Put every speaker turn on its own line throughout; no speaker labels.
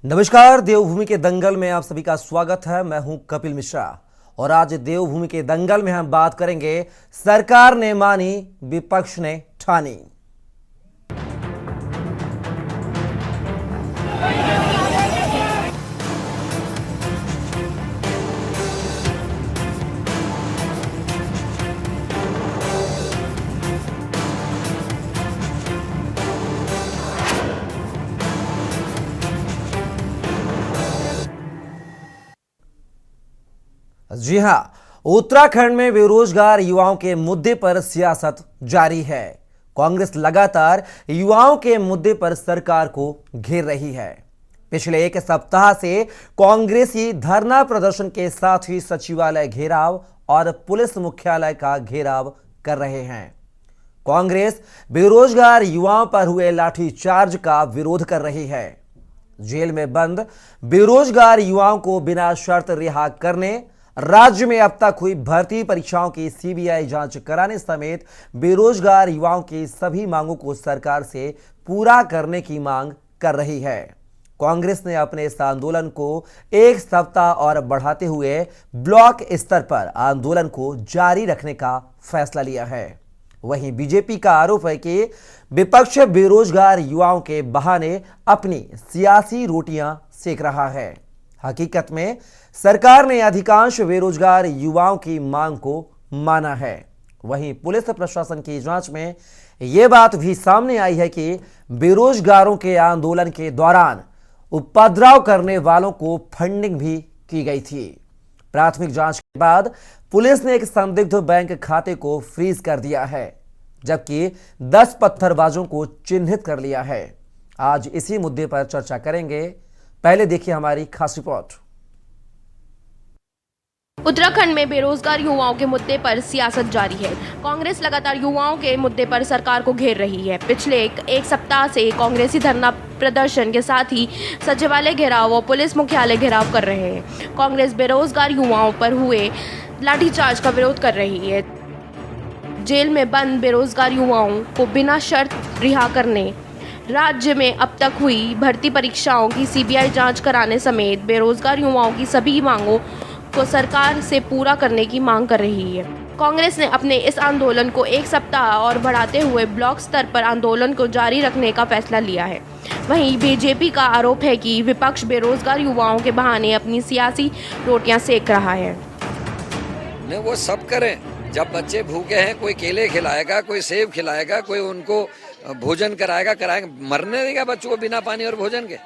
नमस्कार, देवभूमि के दंगल में आप सभी का स्वागत है। मैं हूं कपिल मिश्रा और आज देवभूमि के दंगल में हम बात करेंगे सरकार ने मानी, विपक्ष ने ठानी। जी हां, उत्तराखंड में बेरोजगार युवाओं के मुद्दे पर सियासत जारी है। कांग्रेस लगातार युवाओं के मुद्दे पर सरकार को घेर रही है। पिछले एक सप्ताह से कांग्रेसी धरना प्रदर्शन के साथ ही सचिवालय घेराव और पुलिस मुख्यालय का घेराव कर रहे हैं। कांग्रेस बेरोजगार युवाओं पर हुए लाठीचार्ज का विरोध कर रही है। जेल में बंद बेरोजगार युवाओं को बिना शर्त रिहा करने, राज्य में अब तक हुई भर्ती परीक्षाओं की सीबीआई जांच कराने समेत बेरोजगार युवाओं की सभी मांगों को सरकार से पूरा करने की मांग कर रही है। कांग्रेस ने अपने इस आंदोलन को एक सप्ताह और बढ़ाते हुए ब्लॉक स्तर पर आंदोलन को जारी रखने का फैसला लिया है। वहीं बीजेपी का आरोप है कि विपक्ष बेरोजगार युवाओं के बहाने अपनी सियासी रोटियां सेक रहा है। हकीकत में सरकार ने अधिकांश बेरोजगार युवाओं की मांग को माना है। वहीं पुलिस प्रशासन की जांच में यह बात भी सामने आई है कि बेरोजगारों के आंदोलन के दौरान उपद्रव करने वालों को फंडिंग भी की गई थी। प्राथमिक जांच के बाद पुलिस ने एक संदिग्ध बैंक खाते को फ्रीज कर दिया है, जबकि 10 पत्थरबाजों को चिन्हित कर लिया है। आज इसी मुद्दे पर चर्चा करेंगे। पहले देखिए हमारी खास रिपोर्ट।
उत्तराखंड में बेरोजगार युवाओं के मुद्दे पर सियासत जारी है। कांग्रेस लगातार युवाओं के मुद्दे पर सरकार को घेर रही है। पिछले एक सप्ताह से कांग्रेसी धरना प्रदर्शन के साथ ही सचिवालय घेराव और पुलिस मुख्यालय घेराव कर रहे हैं। कांग्रेस बेरोजगार युवाओं पर हुए लाठीचार्ज का विरोध कर रही है। जेल में बंद बेरोजगार युवाओं को बिना शर्त रिहा करने, राज्य में अब तक हुई भर्ती परीक्षाओं की सीबीआई जांच कराने समेत बेरोजगार युवाओं की सभी मांगों को सरकार से पूरा करने की मांग कर रही है। कांग्रेस ने अपने इस आंदोलन को एक सप्ताह और बढ़ाते हुए ब्लॉक स्तर पर आंदोलन को जारी रखने का फैसला लिया है। वहीं बीजेपी का आरोप है कि विपक्ष बेरोजगार युवाओं के बहाने अपनी सियासी रोटियां सेक रहा है।
नहीं, वो सब करें। जब बच्चे भूखे हैं, कोई केले खिलाएगा, कोई सेब खिलाएगा, कोई उनको भोजन कराएगा। मरने देगा बच्चों को बिना पानी और भोजन के?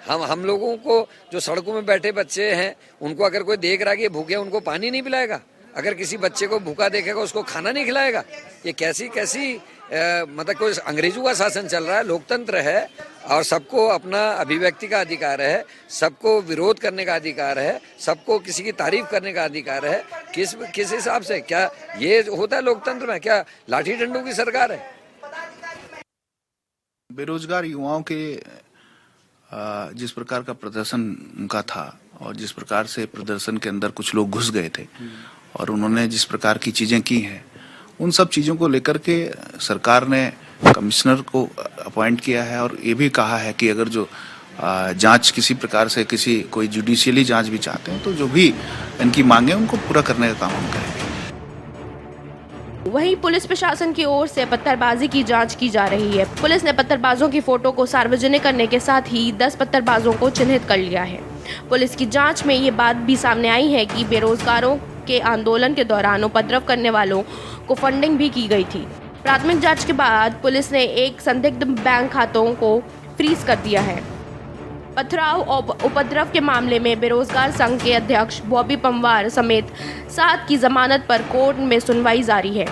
हम लोगों को जो सड़कों में बैठे बच्चे हैं, उनको अगर कोई देख रहा है कि भूखे हैं, उनको पानी नहीं पिलाएगा? अगर किसी बच्चे को भूखा देखेगा, उसको खाना नहीं खिलाएगा? ये कैसी मतलब कोई अंग्रेजों का शासन चल रहा है? लोकतंत्र है और सबको अपना अभिव्यक्ति का अधिकार है, सबको विरोध करने का अधिकार है, सबको किसी की तारीफ करने का अधिकार है। किस हिसाब से? क्या ये होता है लोकतंत्र में? क्या लाठी डंडों की सरकार है?
बेरोजगार युवाओं के जिस प्रकार का प्रदर्शन उनका था और जिस प्रकार से प्रदर्शन के अंदर कुछ लोग घुस गए थे और उन्होंने जिस प्रकार की चीजें की हैं, उन सब चीजों को लेकर के सरकार ने कमिश्नर को अपॉइंट किया है और ये भी कहा है कि अगर जो जांच किसी प्रकार से कोई जुडिशियली जांच भी चाहते हैं तो जो भी इनकी मांगे उनको पूरा करने का काम हम करेंगे।
वहीं पुलिस प्रशासन की ओर से पत्थरबाजी की जांच की जा रही है। पुलिस ने पत्थरबाजों की फोटो को सार्वजनिक करने के साथ ही 10 पत्थरबाजों को चिन्हित कर लिया है। पुलिस की जांच में ये बात भी सामने आई है कि बेरोजगारों के आंदोलन के दौरान उपद्रव करने वालों को फंडिंग भी की गई थी। प्राथमिक जांच के बाद पुलिस ने एक संदिग्ध बैंक खातों को फ्रीज कर दिया है। पथराव और उपद्रव के मामले में बेरोजगार संघ के अध्यक्ष बॉबी पंवार समेत 7 की जमानत पर कोर्ट में सुनवाई जारी है।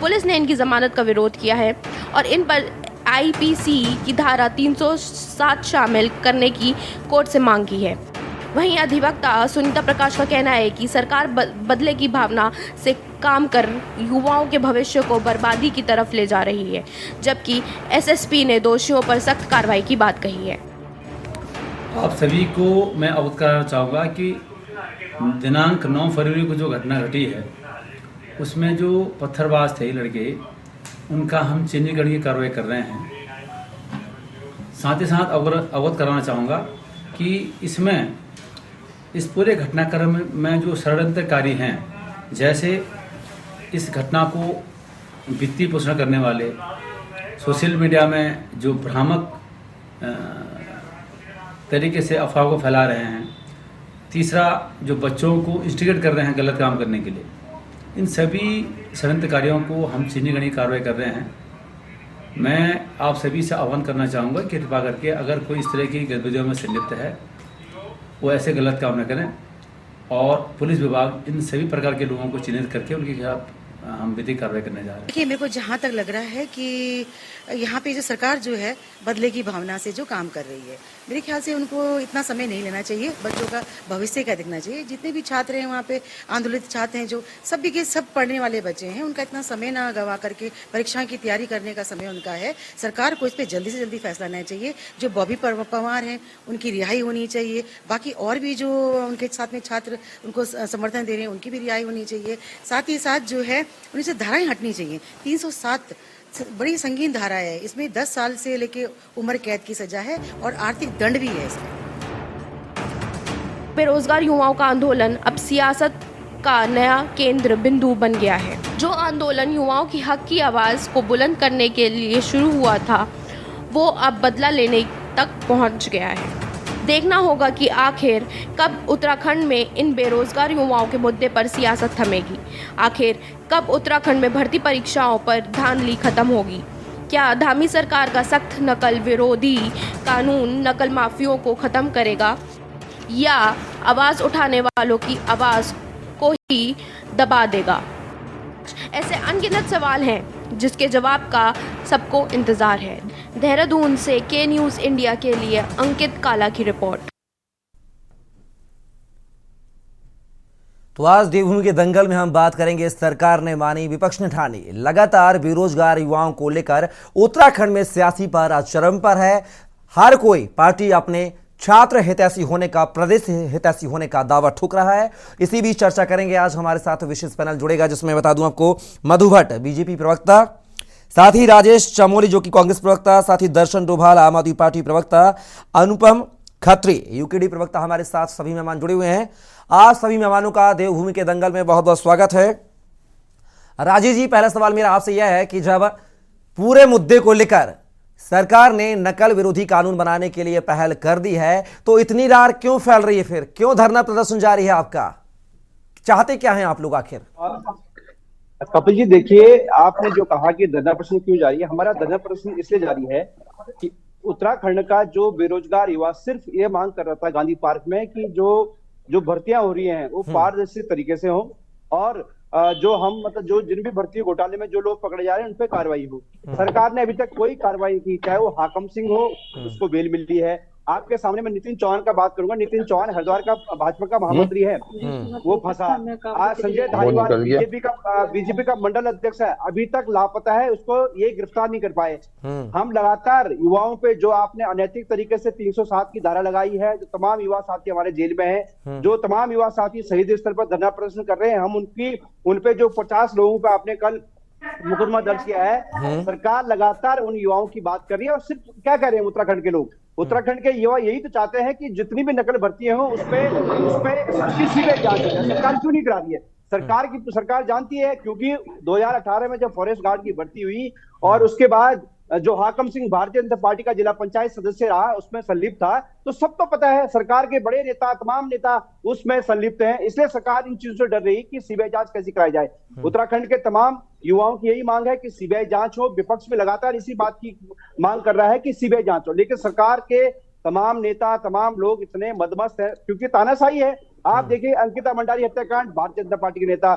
पुलिस ने इनकी जमानत का विरोध किया है और इन पर आईपीसी की धारा 307 शामिल करने की कोर्ट से मांग की है। वहीं अधिवक्ता सुनीता प्रकाश का कहना है कि सरकार बदले की भावना से काम कर युवाओं के भविष्य को बर्बादी की तरफ ले जा रही है, जबकि एसएसपी ने दोषियों पर सख्त कार्रवाई की बात कही है।
आप सभी को मैं अवगत कराना चाहूँगा कि दिनांक 9 फरवरी को जो घटना घटी है, उसमें जो पत्थरबाज थे लड़के, उनका हम चिन्हीकरण की कार्रवाई कर रहे हैं। साथ ही साथ अवगत कराना चाहूँगा कि इसमें इस पूरे घटनाक्रम में जो षड्यंत्रकारी हैं, जैसे इस घटना को वित्तीय पोषण करने वाले, सोशल मीडिया में जो भ्रामक तरीके से अफवाह को फैला रहे हैं, तीसरा जो बच्चों को इंस्टिगेट कर रहे हैं गलत काम करने के लिए, इन सभी षड्यंत्रकारियों को हम चीनी गणी कार्रवाई कर रहे हैं। मैं आप सभी से आह्वान करना चाहूँगा कि कृपा करके अगर कोई इस तरह की गतिविधियों में संलिप्त है वो ऐसे गलत काम न करें, और पुलिस विभाग इन सभी प्रकार के लोगों को चिन्हित करके उनके खिलाफ हम विधिक कार्रवाई करने जा रहे हैं।
देखिए, मेरे को जहाँ तक लग रहा है कि यहाँ पे जो सरकार जो है बदले की भावना से जो काम कर रही है, मेरे ख्याल से उनको इतना समय नहीं लेना चाहिए, बच्चों का भविष्य का देखना चाहिए। जितने भी छात्र हैं वहाँ पे, आंदोलित छात्र हैं, जो सब भी के सब पढ़ने वाले बच्चे हैं, उनका इतना समय ना गवा करके परीक्षा की तैयारी करने का समय उनका है। सरकार को इस पर जल्दी से जल्दी फैसला लेना चाहिए। जो बॉबी पवार हैं उनकी रिहाई होनी चाहिए। बाकी और भी जो उनके साथ में छात्र उनको समर्थन दे रहे हैं उनकी भी रिहाई होनी चाहिए। साथ ही साथ जो है उनसे धाराएं हटनी चाहिए। 307 बड़ी संगीन धारा है, इसमें 10 साल से लेके उम्र कैद की सजा है और आर्थिक दंड भी है इसमें।
बेरोजगार युवाओं का आंदोलन अब सियासत का नया केंद्र बिंदु बन गया है। जो आंदोलन युवाओं की हक की आवाज़ को बुलंद करने के लिए शुरू हुआ था, वो अब बदला लेने तक पहुंच गया है। देखना होगा कि आखिर कब उत्तराखंड में इन बेरोजगार युवाओं के मुद्दे पर सियासत थमेगी। आखिर कब उत्तराखंड में भर्ती परीक्षाओं पर धांधली खत्म होगी। क्या धामी सरकार का सख्त नकल विरोधी कानून नकल माफियों को खत्म करेगा, या आवाज़ उठाने वालों की आवाज़ को ही दबा देगा। ऐसे अनगिनत सवाल हैं जिसके जवाब का सबको इंतजार है। देहरादून से के न्यूज़ इंडिया के लिए अंकित काला की रिपोर्ट।
तो आज देवभूमि के दंगल में हम बात करेंगे, सरकार ने मानी, विपक्ष ने ठानी। लगातार बेरोजगार युवाओं को लेकर उत्तराखंड में सियासी पारा चरम पर है। हर कोई पार्टी अपने छात्र हितैषी होने का, प्रदेश हितैषी होने का दावा ठुक रहा है। इसी बीच चर्चा करेंगे। आज हमारे साथ विशेष पैनल जुड़ेगा, जिसमें बता दूं आपको मधु भट्ट बीजेपी प्रवक्ता, साथ ही राजेश चमोली जो कि कांग्रेस प्रवक्ता, साथ ही दर्शन डोभाल आम आदमी पार्टी प्रवक्ता, अनुपम खत्री यूकेडी प्रवक्ता हमारे साथ सभी मेहमान जुड़े हुए हैं। आज सभी मेहमानों का देवभूमि के दंगल में बहुत बहुत स्वागत है। राजेश जी, पहला सवाल मेरा आपसे यह है कि जब पूरे मुद्दे को लेकर सरकार ने नकल विरोधी कानून बनाने के लिए पहल कर दी है, तो इतनी रार क्यों फैल रही है? फिर क्यों धरना प्रदर्शन जारी है आपका? चाहते क्या हैं आप लोग आखिर?
कपिल जी, देखिए, आपने जो कहा कि धरना प्रदर्शन क्यों जारी है, हमारा धरना प्रदर्शन इसलिए जारी है कि उत्तराखंड का जो बेरोजगार युवा सिर्फ ये मांग कर रहा था गांधी पार्क में कि जो भर्तियां हो रही हैं वो पारदर्शी तरीके से हो, और जो हम मतलब जो जिन भी भर्ती घोटाले में जो लोग पकड़े जा रहे हैं उन पे कार्रवाई हो। सरकार ने अभी तक कोई कार्रवाई की, चाहे वो हाकम सिंह हो, उसको बेल मिली है। आपके सामने मैं नितिन चौहान का बात करूंगा। नितिन चौहान हरिद्वार का भाजपा का महामंत्री है, वो फंसा। आज संजय धारीवाल बीजेपी का मंडल अध्यक्ष है, अभी तक लापता है, उसको ये गिरफ्तार नहीं कर पाए। हम लगातार युवाओं पे जो आपने अनैतिक तरीके से 307 की धारा लगाई है, जो तमाम युवा साथी हमारे जेल में हैं, जो तमाम युवा साथी शहीद स्तर पर धरना प्रदर्शन कर रहे हैं, हम उनपे जो 50 लोगों पे आपने कल मुकदमा दर्ज किया है, सरकार लगातार उन युवाओं की बात कर रही है। और सिर्फ क्या कह रहे हैं उत्तराखंड के लोग, उत्तराखंड के युवा यही तो चाहते हैं कि जितनी भी नकल भर्तियां हो उस पे किसी पे जांच हो जाए। सरकार क्यों नहीं करा रही है? सरकार जानती है, क्योंकि 2018 में जब फॉरेस्ट गार्ड की भर्ती हुई और उसके बाद जो हाकम सिंह भारतीय जनता पार्टी का जिला पंचायत सदस्य रहा, उसमें संलिप्त था, तो सबको पता है सरकार के बड़े नेता, तमाम नेता उसमें संलिप्त हैं। इसलिए सरकार इन चीजों से डर रही कि सीबीआई जांच कैसी कराई जाए। उत्तराखंड के तमाम युवाओं की यही मांग है कि सीबीआई जांच हो। विपक्ष में लगातार इसी बात की मांग कर रहा है कि सीबीआई जांच हो, लेकिन सरकार के तमाम नेता, तमाम लोग इतने मदमस्त हैं, क्योंकि तानाशाही है। आप देखिए, अंकिता मंडारी हत्याकांड, भारतीय जनता पार्टी के नेता,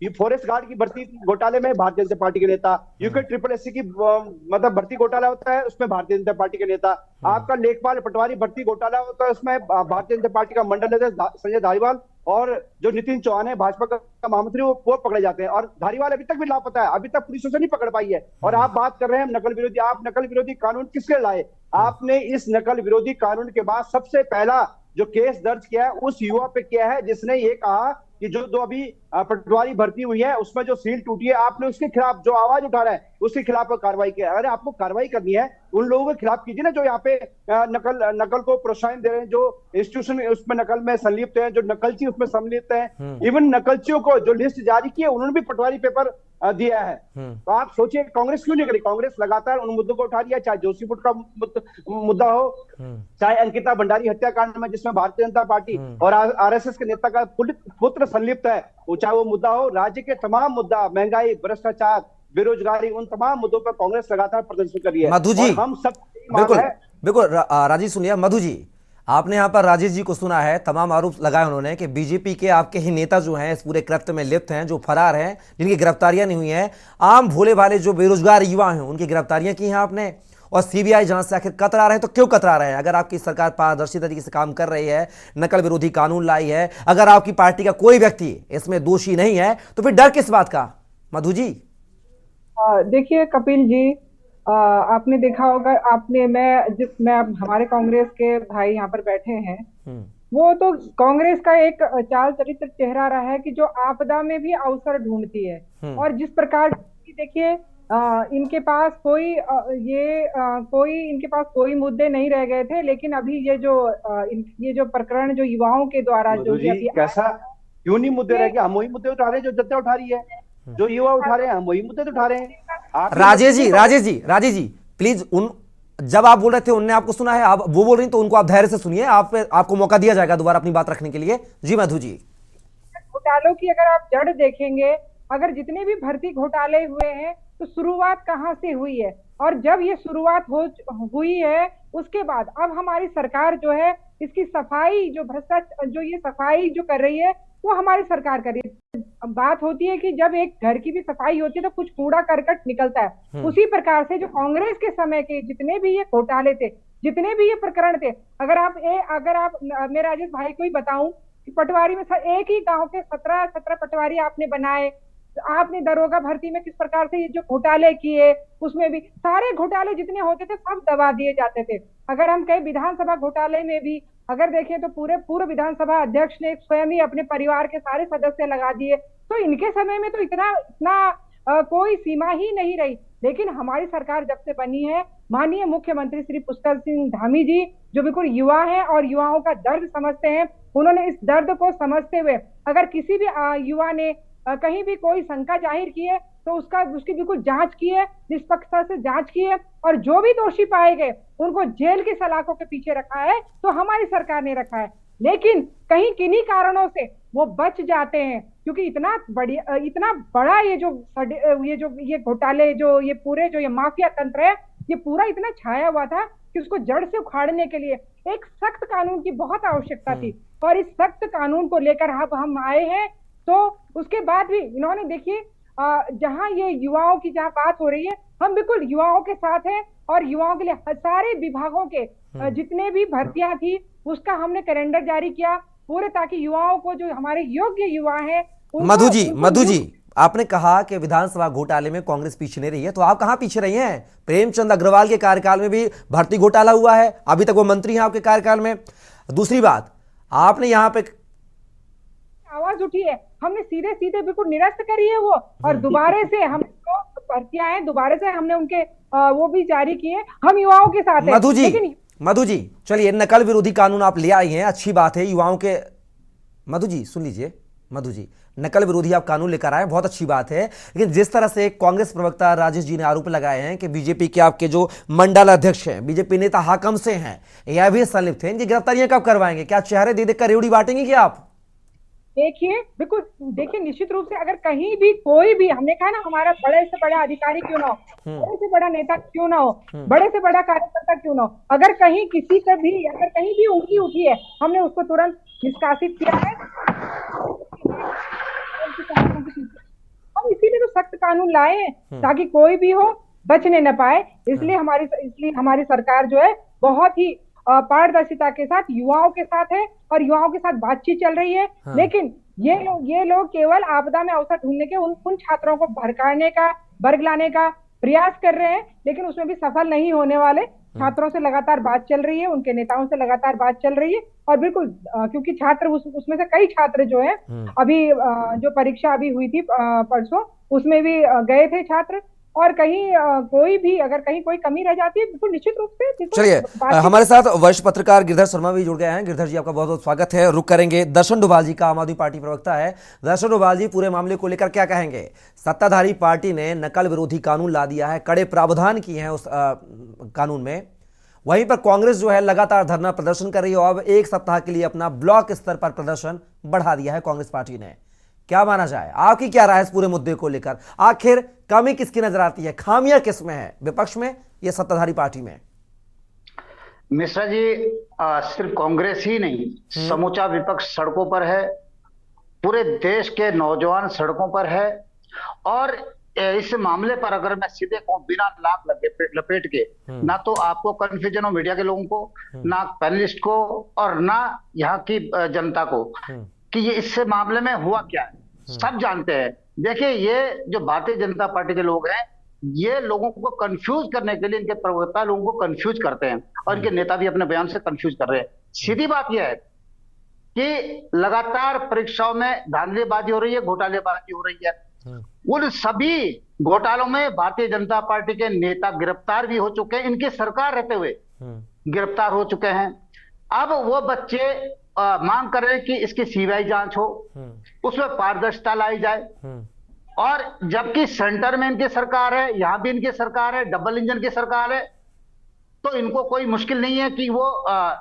ये फॉरेस्ट गार्ड की भर्ती घोटाले में भारतीय जनता पार्टी के नेता, यूके SSS की मतलब भर्ती घोटाला होता है, उसमें भारतीय जनता पार्टी के नेता, आपका लेखपाल पटवारी भर्ती घोटाला होता है, उसमें भारतीय जनता पार्टी का मंडल अध्यक्ष संजय धारीवाल और जो नितिन चौहान है भाजपा का महामंत्री, वो पकड़े जाते हैं। और धारीवाल अभी तक भी लापता है, अभी तक पुलिस उसे नहीं पकड़ पाई है। और आप बात कर रहे हैं नकल विरोधी, आप नकल विरोधी कानून किसके लाए? आपने इस नकल विरोधी कानून के बाद सबसे पहला जो केस दर्ज किया है उस युवा पे किया है जिसने ये कहा कि जो दो अभी पटवारी भर्ती हुई है उसमें जो सील टूटी है, आपने उसके खिलाफ जो आवाज उठा रहा है उसके खिलाफ कार्रवाई की। अरे आपको कार्रवाई करनी है उन लोगों के खिलाफ कीजिए ना जो यहाँ पे नकल को प्रोत्साहन दे रहे हैं, जो इंस्टीट्यूशन उसमें नकल में संलिप्त है, जो नकलची उसमें संलिप्त है। इवन नकलचियों को जो लिस्ट जारी की है उन्होंने भी पटवारी पेपर दिया है। तो आप सोचिए कांग्रेस क्यों नहीं करी? कांग्रेस लगातार उन मुद्दों को उठा रही है, चाहे जोशीपुर का मुद्दा हो, चाहे अंकिता भंडारी हत्याकांड में जिसमें भारतीय जनता पार्टी और आरएसएस के नेता का पुत्र संलिप्त है, चाहे वो मुद्दा हो, राज्य के तमाम मुद्दा, महंगाई, भ्रष्टाचार, बेरोजगारी, उन तमाम मुद्दों पर कांग्रेस लगातार प्रदर्शन कर रही है।
मधु जी,
हम सब
बिल्कुल बिल्कुल राजीव सुनिए। मधु जी, आपने यहाँ पर राजेश जी को सुना है, तमाम आरोप लगाए उन्होंने कि बीजेपी के आपके ही नेता जो हैं इस पूरे कृत्य में लिप्त हैं, जो फरार हैं, जिनकी गिरफ्तारियां नहीं हुई हैं। आम भोले भाले जो बेरोजगार युवा हैं उनकी गिरफ्तारियां की हैं आपने, और सीबीआई जांच से आखिर कतरा रहे हैं। तो क्यों कतरा रहे हैं? अगर आपकी सरकार पारदर्शी तरीके से काम कर रही है, नकल विरोधी कानून लाई है, अगर आपकी पार्टी का कोई व्यक्ति इसमें दोषी नहीं है, तो फिर डर किस बात का? मधु जी
देखिए कपिल जी, आपने देखा होगा, मैं हमारे कांग्रेस के भाई यहाँ पर बैठे हैं, वो तो कांग्रेस का एक चाल चरित्र चेहरा रहा है कि जो आपदा में भी अवसर ढूंढती है। और जिस प्रकार की देखिए इनके पास कोई मुद्दे नहीं रह गए थे, लेकिन अभी ये जो प्रकरण जो युवाओं के द्वारा जो
कैसा क्यों नहीं मुद्दे रह गए? हम वही मुद्दे उठा रहे हैं जो जनता उठा रही है, जो युवा उठा रहे हैं, हम वही मुद्दे तो उठा रहे हैं।
राजेश जी प्लीज, जब आप बोल रहे थे उनने आपको सुना है, आप वो बोल रही तो उनको आप धैर्य से सुनिए, आपको मौका दिया जाएगा दोबारा अपनी बात रखने के लिए। जी मधु जी,
घोटालों की अगर आप जड़ देखेंगे, अगर जितने भी भर्ती घोटाले हुए हैं तो शुरुआत कहाँ से हुई है, और जब ये शुरुआत हुई है उसके बाद अब हमारी सरकार जो है इसकी सफाई, जो भ्रष्टाचार, जो ये सफाई जो कर रही है वो हमारी सरकार कर रही है। बात होती है कि जब एक घर की भी सफाई होती है तो कुछ कूड़ा करकट निकलता है। उसी प्रकार से जो कांग्रेस के समय के जितने भी ये घोटाले थे, जितने भी ये प्रकरण थे, अगर आप मैं राजेश भाई को ही बताऊं कि पटवारी में एक ही गांव के 17 पटवारी आपने बनाए, आपने दरोगा भर्ती में किस प्रकार से ये जो घोटाले किए, उसमें भी सारे घोटाले जितने होते थे सब दबा दिए जाते थे। अगर हम कहें विधानसभा घोटाले में भी अगर देखें तो पूर्व विधानसभा अध्यक्ष ने स्वयं ही अपने परिवार के सारे सदस्य लगा दिए। तो इनके समय में तो इतना कोई सीमा ही नहीं रही। लेकिन हमारी सरकार जब से बनी है, माननीय मुख्यमंत्री श्री पुष्कर सिंह धामी जी जो बिल्कुल युवा हैं और युवाओं का दर्द समझते हैं, उन्होंने इस दर्द को समझते हुए अगर किसी भी युवा ने कहीं भी कोई शंका जाहिर की है तो उसकी बिल्कुल जांच की है, निष्पक्षता से जांच की है, और जो भी दोषी पाए गए उनको जेल की सलाखों के पीछे रखा है तो हमारी सरकार ने रखा है। लेकिन कहीं किन्हीं कारणों से वो बच जाते हैं, क्योंकि इतना बड़ा ये घोटाले, जो ये पूरे जो ये माफिया तंत्र है, ये पूरा इतना छाया हुआ था कि उसको जड़ से उखाड़ने के लिए एक सख्त कानून की बहुत आवश्यकता थी। और इस सख्त कानून को लेकर अब हम आए हैं। तो उसके बाद भी इन्होंने देखिए जहां ये युवाओं की जहां बात हो रही है, हम बिल्कुल युवाओं के साथ हैं और युवाओं के लिए सारे विभागों के जितने भी भर्तियां थी उसका हमने कैलेंडर जारी किया पूरे, ताकि युवाओं को, जो हमारे योग्य युवा हैं।
मधु जी आपने कहा कि विधानसभा घोटाले में कांग्रेस पीछे नहीं रही है, तो आप कहां पीछे रही हैं? प्रेमचंद अग्रवाल के कार्यकाल में भी भर्ती घोटाला हुआ है, अभी तक वो मंत्री हैं आपके कार्यकाल में। दूसरी बात, आपने यहाँ पे
आवाज उठी है, हमने सीधे बिल्कुल निरस्त करी है वो, और दोबारा से हम भर्तियां हैं, दोबारा से हमने उनके वो भी जारी किए। हम युवाओं के साथ हैं।
मधु जी चलिए, नकल विरोधी कानून आप ले आई हैं, अच्छी बात है। युवाओं के, मधु जी सुन लीजिए, मधु जी नकल विरोधी आप कानून लेकर आए, बहुत अच्छी बात है। लेकिन जिस तरह से कांग्रेस प्रवक्ता राजेश जी ने आरोप लगाए हैं कि बीजेपी के आपके जो मंडल अध्यक्ष हैं, बीजेपी नेता हाकम से हैं, यह भी संलिप्त हैं, इनकी गिरफ्तारियां कब करवाएंगे? क्या चेहरे दे देकर रेवड़ी बांटेंगे क्या आप?
देखिए बिल्कुल, देखिए निश्चित रूप से अगर कहीं भी कोई भी, हमने कहा ना, हमारा बड़े से बड़ा अधिकारी क्यों ना हो, बड़े से बड़ा नेता क्यों ना हो, बड़े से बड़ा कार्यकर्ता क्यों ना हो, अगर कहीं किसी से भी अगर कहीं भी उंगली उठी है, हमने उसको तुरंत निष्कासित किया है। हम इसीलिए तो सख्त कानून लाए हैं ताकि कोई भी हो बचने न पाए। इसलिए हमारी सरकार जो है बहुत ही पारदर्शिता के साथ युवाओं के साथ है और युवाओं के साथ बातचीत चल रही है। लेकिन ये लोग केवल आपदा में अवसर ढूंढने के उन छात्रों को भड़काने का, बरगलाने का प्रयास कर रहे हैं, लेकिन उसमें भी सफल नहीं होने वाले। छात्रों से लगातार बात चल रही है, उनके नेताओं से लगातार बात चल रही है। और बिल्कुल क्योंकि छात्र उसमें से कई छात्र जो है अभी जो परीक्षा अभी हुई थी परसों, उसमें भी गए थे छात्र। और कहीं कोई भी अगर कहीं कोई कमी रह जाती है, बिल्कुल निश्चित रूप से बिल्कुल
चलिए,
बातचीत-
हमारे साथ वरिष्ठ पत्रकार गिरधर शर्मा भी जुड़ गए हैं। गिरधर जी, आपका बहुत बहुत स्वागत है। रुक करेंगे दर्शन डोभाल जी का, आम आदमी पार्टी प्रवक्ता है। दर्शन डोभाल जी, पूरे मामले को लेकर क्या कहेंगे? सत्ताधारी पार्टी ने नकल विरोधी कानून ला दिया है, कड़े प्रावधान किए हैं उस कानून में। वहीं पर कांग्रेस जो है लगातार धरना प्रदर्शन कर रही है और अब एक सप्ताह के लिए अपना ब्लॉक स्तर पर प्रदर्शन बढ़ा दिया है कांग्रेस पार्टी ने। क्या माना जाए, आपकी क्या राय है इस पूरे मुद्दे को लेकर? आखिर कमी किसकी नजर आती है, खामियां किस में है, विपक्ष में या सत्ताधारी पार्टी में?
मिश्रा जी, सिर्फ कांग्रेस ही नहीं, समूचा विपक्ष सड़कों पर है, पूरे देश के नौजवान सड़कों पर है। और इस मामले पर अगर मैं सीधे कहूं, बिना लाभ लपेट के, ना तो आपको कंफ्यूजन हो मीडिया के लोगों को, ना पैनलिस्ट को, और ना यहाँ की जनता को कि ये इससे मामले में हुआ क्या है। सब जानते हैं। देखिए, ये जो भारतीय जनता पार्टी के लोग हैं, ये लोगों को कंफ्यूज करने के लिए इनके प्रवक्ता लोगों को कंफ्यूज करते हैं और इनके नेता भी अपने बयान से कंफ्यूज कर रहे हैं। सीधी बात यह है कि लगातार परीक्षाओं में धांधलीबाजी हो रही है, घोटालेबाजी हो रही है। उन सभी घोटालों में भारतीय जनता पार्टी के नेता गिरफ्तार भी हो चुके हैं, इनकी सरकार रहते हुए गिरफ्तार हो चुके हैं। अब वो बच्चे मांग कर रहे हैं कि इसकी सीबीआई जांच हो, उसमें पारदर्शिता लाई जाए। और जबकि सेंटर में इनकी सरकार है, यहां भी इनकी सरकार है, डबल इंजन की सरकार है, तो इनको कोई मुश्किल नहीं है कि वो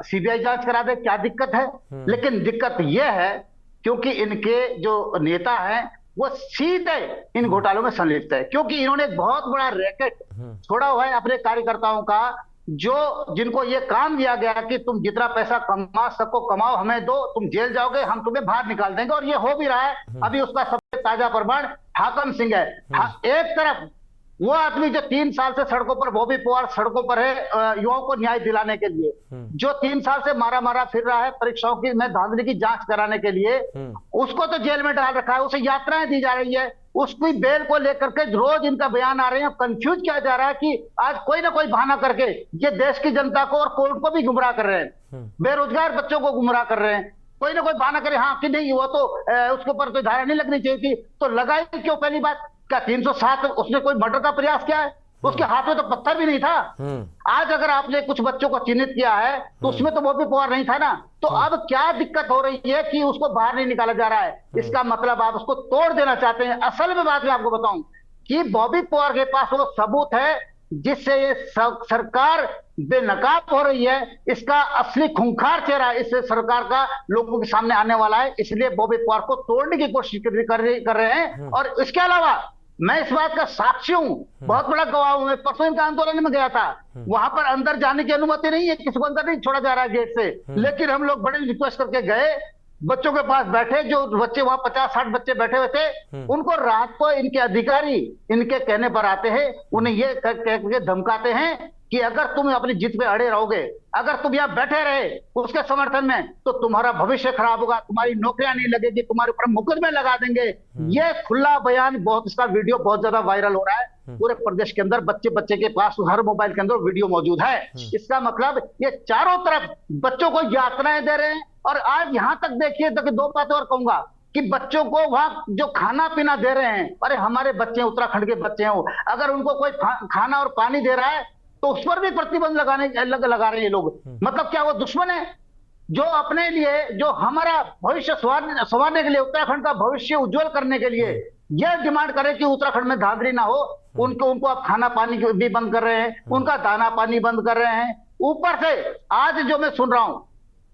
सीबीआई जांच करा दे। क्या दिक्कत है? लेकिन दिक्कत यह है क्योंकि इनके जो नेता हैं वो सीधे इन घोटालों में संलिप्त है, क्योंकि इन्होंने एक बहुत बड़ा रैकेट छोड़ा हुआ है अपने कार्यकर्ताओं का, जो जिनको ये काम दिया गया कि तुम जितना पैसा कमा सको कमाओ, हमें दो, तुम जेल जाओगे, हम तुम्हें बाहर निकाल देंगे। और ये हो भी रहा है। अभी उसका सबसे ताजा प्रमाण हाकम सिंह है। एक तरफ वो आदमी जो 3 साल से सड़कों पर, बॉबी पवार सड़कों पर है युवाओं को न्याय दिलाने के लिए, जो 3 साल से मारा फिर रहा है परीक्षाओं की में धांधली की जांच कराने के लिए, उसको तो जेल में डाल रखा है, उसे यात्राएं दी जा रही है, उसकी बेल को लेकर के रोज इनका बयान आ रहे हैं। कंफ्यूज किया जा रहा है कि आज कोई ना कोई बहाना करके ये देश की जनता को और कोर्ट को भी गुमराह कर रहे हैं, बेरोजगार बच्चों को गुमराह कर रहे हैं। कोई ना कोई बहाना करे, हाँ कि नहीं वो तो उसके ऊपर तो धारा नहीं लगनी चाहिए थी, तो लगाई क्यों? पहली बात, क्या 307 उसने कोई मर्डर का प्रयास किया है? उसके हाथ में तो पत्थर भी नहीं था। आज अगर आपने कुछ बच्चों को चिन्हित किया है तो उसमें तो बॉबी पवार नहीं था ना। तो अब क्या दिक्कत हो रही है कि उसको बाहर नहीं निकाला जा रहा है? इसका मतलब आप उसको तोड़ देना चाहते हैं। असल में बात मैं आपको बताऊं कि बॉबी पवार के पास वो सबूत है जिससे ये सरकार बेनकाब हो रही है। इसका असली खूंखार चेहरा इस सरकार का लोगों के सामने आने वाला है, इसलिए बॉबी पवार को तोड़ने की कोशिश कर रहे हैं। और इसके अलावा मैं इस बात का साक्षी हूं, बहुत बड़ा गवाह हूं। मैं परसों इनका आंदोलन में गया था, वहां पर अंदर जाने की अनुमति नहीं है, किसी को अंदर नहीं छोड़ा जा रहा है गेट से, लेकिन हम लोग बड़े रिक्वेस्ट करके गए, बच्चों के पास बैठे, जो बच्चे वहां 50-60 बच्चे बैठे हुए थे, उनको रात को इनके अधिकारी इनके कहने पर आते हैं, उन्हें ये कह के धमकाते हैं कि अगर तुम अपनी जिद पे अड़े रहोगे, अगर तुम यहाँ बैठे रहे उसके समर्थन में, तो तुम्हारा भविष्य खराब होगा, तुम्हारी नौकरियां नहीं लगेगी, तुम्हारे ऊपर मुकदमे लगा देंगे। ये खुला बयान, बहुत इसका वीडियो बहुत ज्यादा वायरल हो रहा है पूरे प्रदेश के अंदर। बच्चे के पास हर मोबाइल के अंदर वीडियो मौजूद है। इसका मतलब ये चारों तरफ बच्चों को यातनाएं दे रहे हैं। और आज यहां तक देखिए, तो 2 बातें और कहूंगा कि बच्चों को वहां जो खाना पीना दे रहे हैं, अरे हमारे बच्चे उत्तराखंड के बच्चे हैं, अगर उनको कोई खाना और पानी दे रहा है तो उस पर भी प्रतिबंध लगा रहे हैं ये लोग। मतलब क्या वो दुश्मन है जो अपने लिए, जो हमारा भविष्य संवारने के लिए, उत्तराखंड का भविष्य उज्जवल करने के लिए यह डिमांड करे कि उत्तराखंड में धांधली ना हो, उनको आप खाना पानी भी बंद कर रहे हैं, उनका दाना पानी बंद कर रहे हैं। ऊपर से आज जो मैं सुन रहा हूं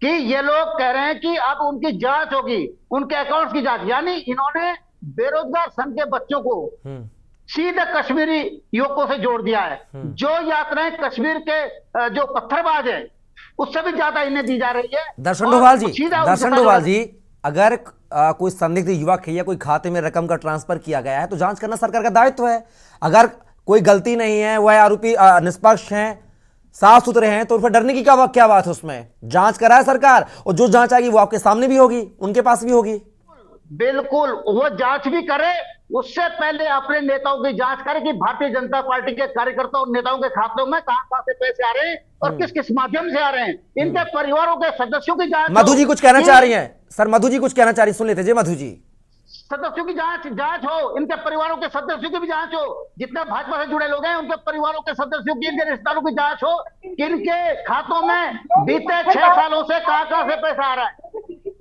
कि ये लोग कह रहे हैं कि अब उनकी जांच होगी, उनके अकाउंट्स की जांच, यानी इन्होंने बेरोजगार संघ के बच्चों को सीधे कश्मीरी युवकों से जोड़ दिया है। जो यात्राएं कश्मीर के जो पत्थरबाज है उससे भी ज्यादा इन्हें दी जा रही है।
दर्शन डोभाल जी, अगर कोई संदिग्ध युवक है या कोई खाते में रकम का ट्रांसफर किया गया है तो जांच करना सरकार का दायित्व है। अगर कोई गलती नहीं है, वह आरोपी निष्पक्ष हैं, साफ सुथरे हैं, तो फिर डरने की क्या बात है? उसमें जांच कराए सरकार, और जो जांच आएगी वो आपके सामने भी होगी, उनके पास भी होगी।
बिल्कुल, वो जांच भी करे उससे पहले अपने नेताओं की जांच करें कि भारतीय जनता पार्टी के कार्यकर्ताओं और नेताओं के खातों में कहां कहां से पैसे आ रहे हैं और किस किस माध्यम से आ रहे हैं। इनके परिवारों के सदस्यों की जांच
मधु
हो।
जी कुछ कहना चाह रही हैं सर, मधु जी कुछ कहना चाह रही, सुन लेते जी मधु जी।
सदस्यों की जांच हो, इनके परिवारों के सदस्यों की भी जांच हो, जितने भाजपा से जुड़े लोग हैं उनके परिवारों के सदस्यों की, इनके रिश्तेदारों की जांच हो कि इनके खातों में बीते 6 सालों से कहां से पैसा आ रहा है,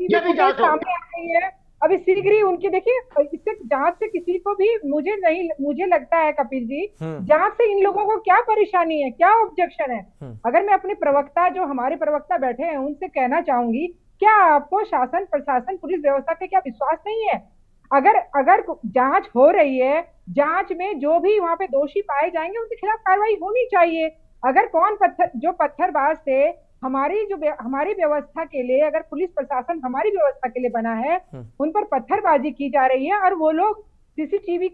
ये भी जांच हो।
सामने आ रही है अभी शीघ्र ही उनकी। देखिए, इससे जांच से किसी को भी मुझे लगता है कपिल जी, जांच से इन लोगों को क्या परेशानी है, क्या ऑब्जेक्शन है। अगर मैं अपने प्रवक्ता, जो हमारे प्रवक्ता बैठे हैं, उनसे कहना चाहूंगी, क्या आपको शासन, प्रशासन, पुलिस व्यवस्था पे क्या विश्वास नहीं है? अगर जांच हो रही है, जांच में जो भी वहां पे दोषी पाए जाएंगे उनके खिलाफ कार्रवाई होनी चाहिए। अगर पत्थरबाज थे, हमारी व्यवस्था के लिए, अगर पुलिस प्रशासन हमारी व्यवस्था के लिए बना है, उन पर पत्थरबाजी की जा रही है और वो लोग सीसीटीवी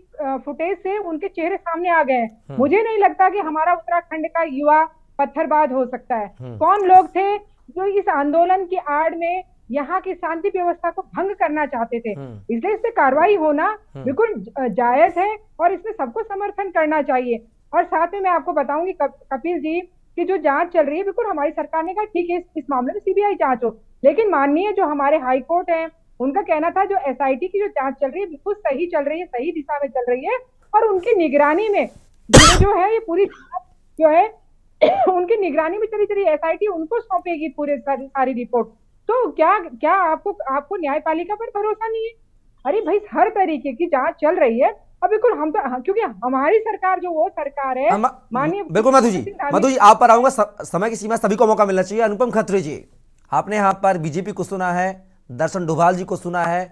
फुटेज से उनके चेहरे सामने आ गए हैं। मुझे नहीं लगता कि हमारा उत्तराखंड का युवा पत्थरबाज हो सकता है। कौन लोग थे जो इस आंदोलन की आड़ में यहाँ की शांति व्यवस्था को भंग करना चाहते थे? इसलिए इस पे कार्रवाई होना बिल्कुल जायज है और इसमें सबको समर्थन करना चाहिए। और साथ में मैं आपको बताऊंगी कपिल जी कि जो जांच चल रही है, बिल्कुल हमारी सरकार ने कहा ठीक है इस मामले में सीबीआई जांच हो, लेकिन माननीय जो हमारे हाई कोर्ट है, उनका कहना था जो एसआईटी की जो जांच चल रही है बिल्कुल सही चल रही है, सही दिशा में चल रही है और उनकी निगरानी में जो है ये पूरी जो है उनकी निगरानी में चली चली एसआईटी उनको सौंपेगी पूरे सारी रिपोर्ट। तो क्या आपको न्यायपालिका पर भरोसा नहीं है? अरे भाई, हर तरीके की जांच चल रही है। अब बिल्कुल हम तो क्योंकि हमारी सरकार जो वो सरकार है माननीय,
बिल्कुल मधु जी आप पर आऊंगा, समय की सीमा सभी को मौका मिलना चाहिए। अनुपम खत्री जी, आपने यहाँ पर बीजेपी को सुना है, दर्शन डोभाल जी को सुना है,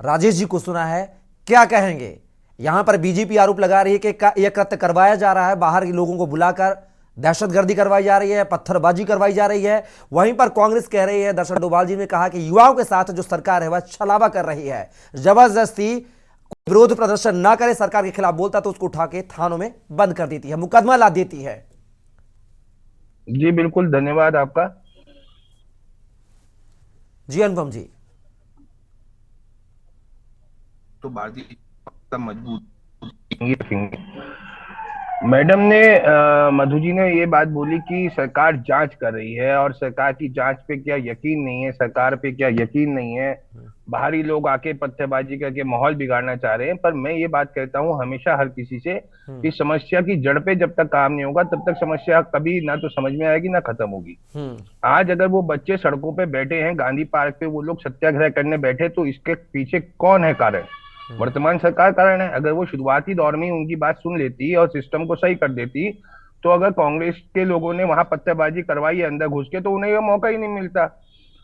राजेश जी को सुना है, क्या कहेंगे? यहाँ पर बीजेपी आरोप लगा रही है कि यह कृत्य करवाया जा रहा है, बाहर के लोगों को बुलाकर दहशतगर्दी करवाई जा रही है, पत्थरबाजी करवाई जा रही है। वहीं पर कांग्रेस कह रही है, दर्शन डोभाल जी ने कहा कि युवाओं के साथ जो सरकार है वह छलावा कर रही है, जबरदस्ती विरोध प्रदर्शन ना करे, सरकार के खिलाफ बोलता तो उसको उठा के थानों में बंद कर देती है, मुकदमा ला देती है।
जी बिल्कुल, धन्यवाद आपका।
जी अनुपम जी,
तो भारतीय मजबूत मैडम ने मधु जी ने ये बात बोली कि सरकार जांच कर रही है और सरकार की जांच पे क्या यकीन नहीं है, सरकार पे क्या यकीन नहीं है, बाहरी लोग आके पत्थरबाजी करके माहौल बिगाड़ना चाह रहे हैं। पर मैं ये बात कहता हूँ हमेशा हर किसी से कि समस्या की जड़ पे जब तक काम नहीं होगा तब तक समस्या कभी ना तो समझ में आएगी ना खत्म होगी। आज अगर वो बच्चे सड़कों पे बैठे हैं, गांधी पार्क पे वो लोग सत्याग्रह करने बैठे, तो इसके पीछे कौन है कारण? वर्तमान सरकार कारण है। अगर वो शुरुआती दौर में उनकी बात सुन लेती और सिस्टम को सही कर देती, तो अगर कांग्रेस के लोगों ने वहां पत्थरबाजी करवाई है अंदर घुस के, तो उन्हें ये मौका ही नहीं मिलता।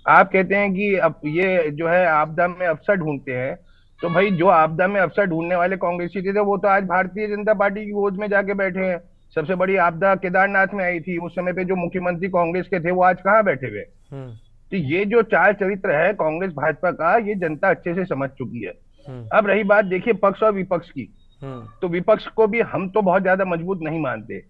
आप कहते हैं कि अब ये जो है आपदा में अवसर ढूंढते हैं, तो भाई जो आपदा में अवसर ढूंढने वाले कांग्रेसी थे वो तो आज भारतीय जनता पार्टी की गोद में जाके बैठे हैं। सबसे बड़ी आपदा केदारनाथ में आई थी, उस समय पे जो मुख्यमंत्री कांग्रेस के थे वो आज कहाँ बैठे हुए? तो ये जो चाल चरित्र है कांग्रेस भाजपा का, ये जनता अच्छे से समझ चुकी है। अब रही बात देखिए पक्ष और विपक्ष की, तो विपक्ष को भी हम तो बहुत ज्यादा मजबूत नहीं मानते।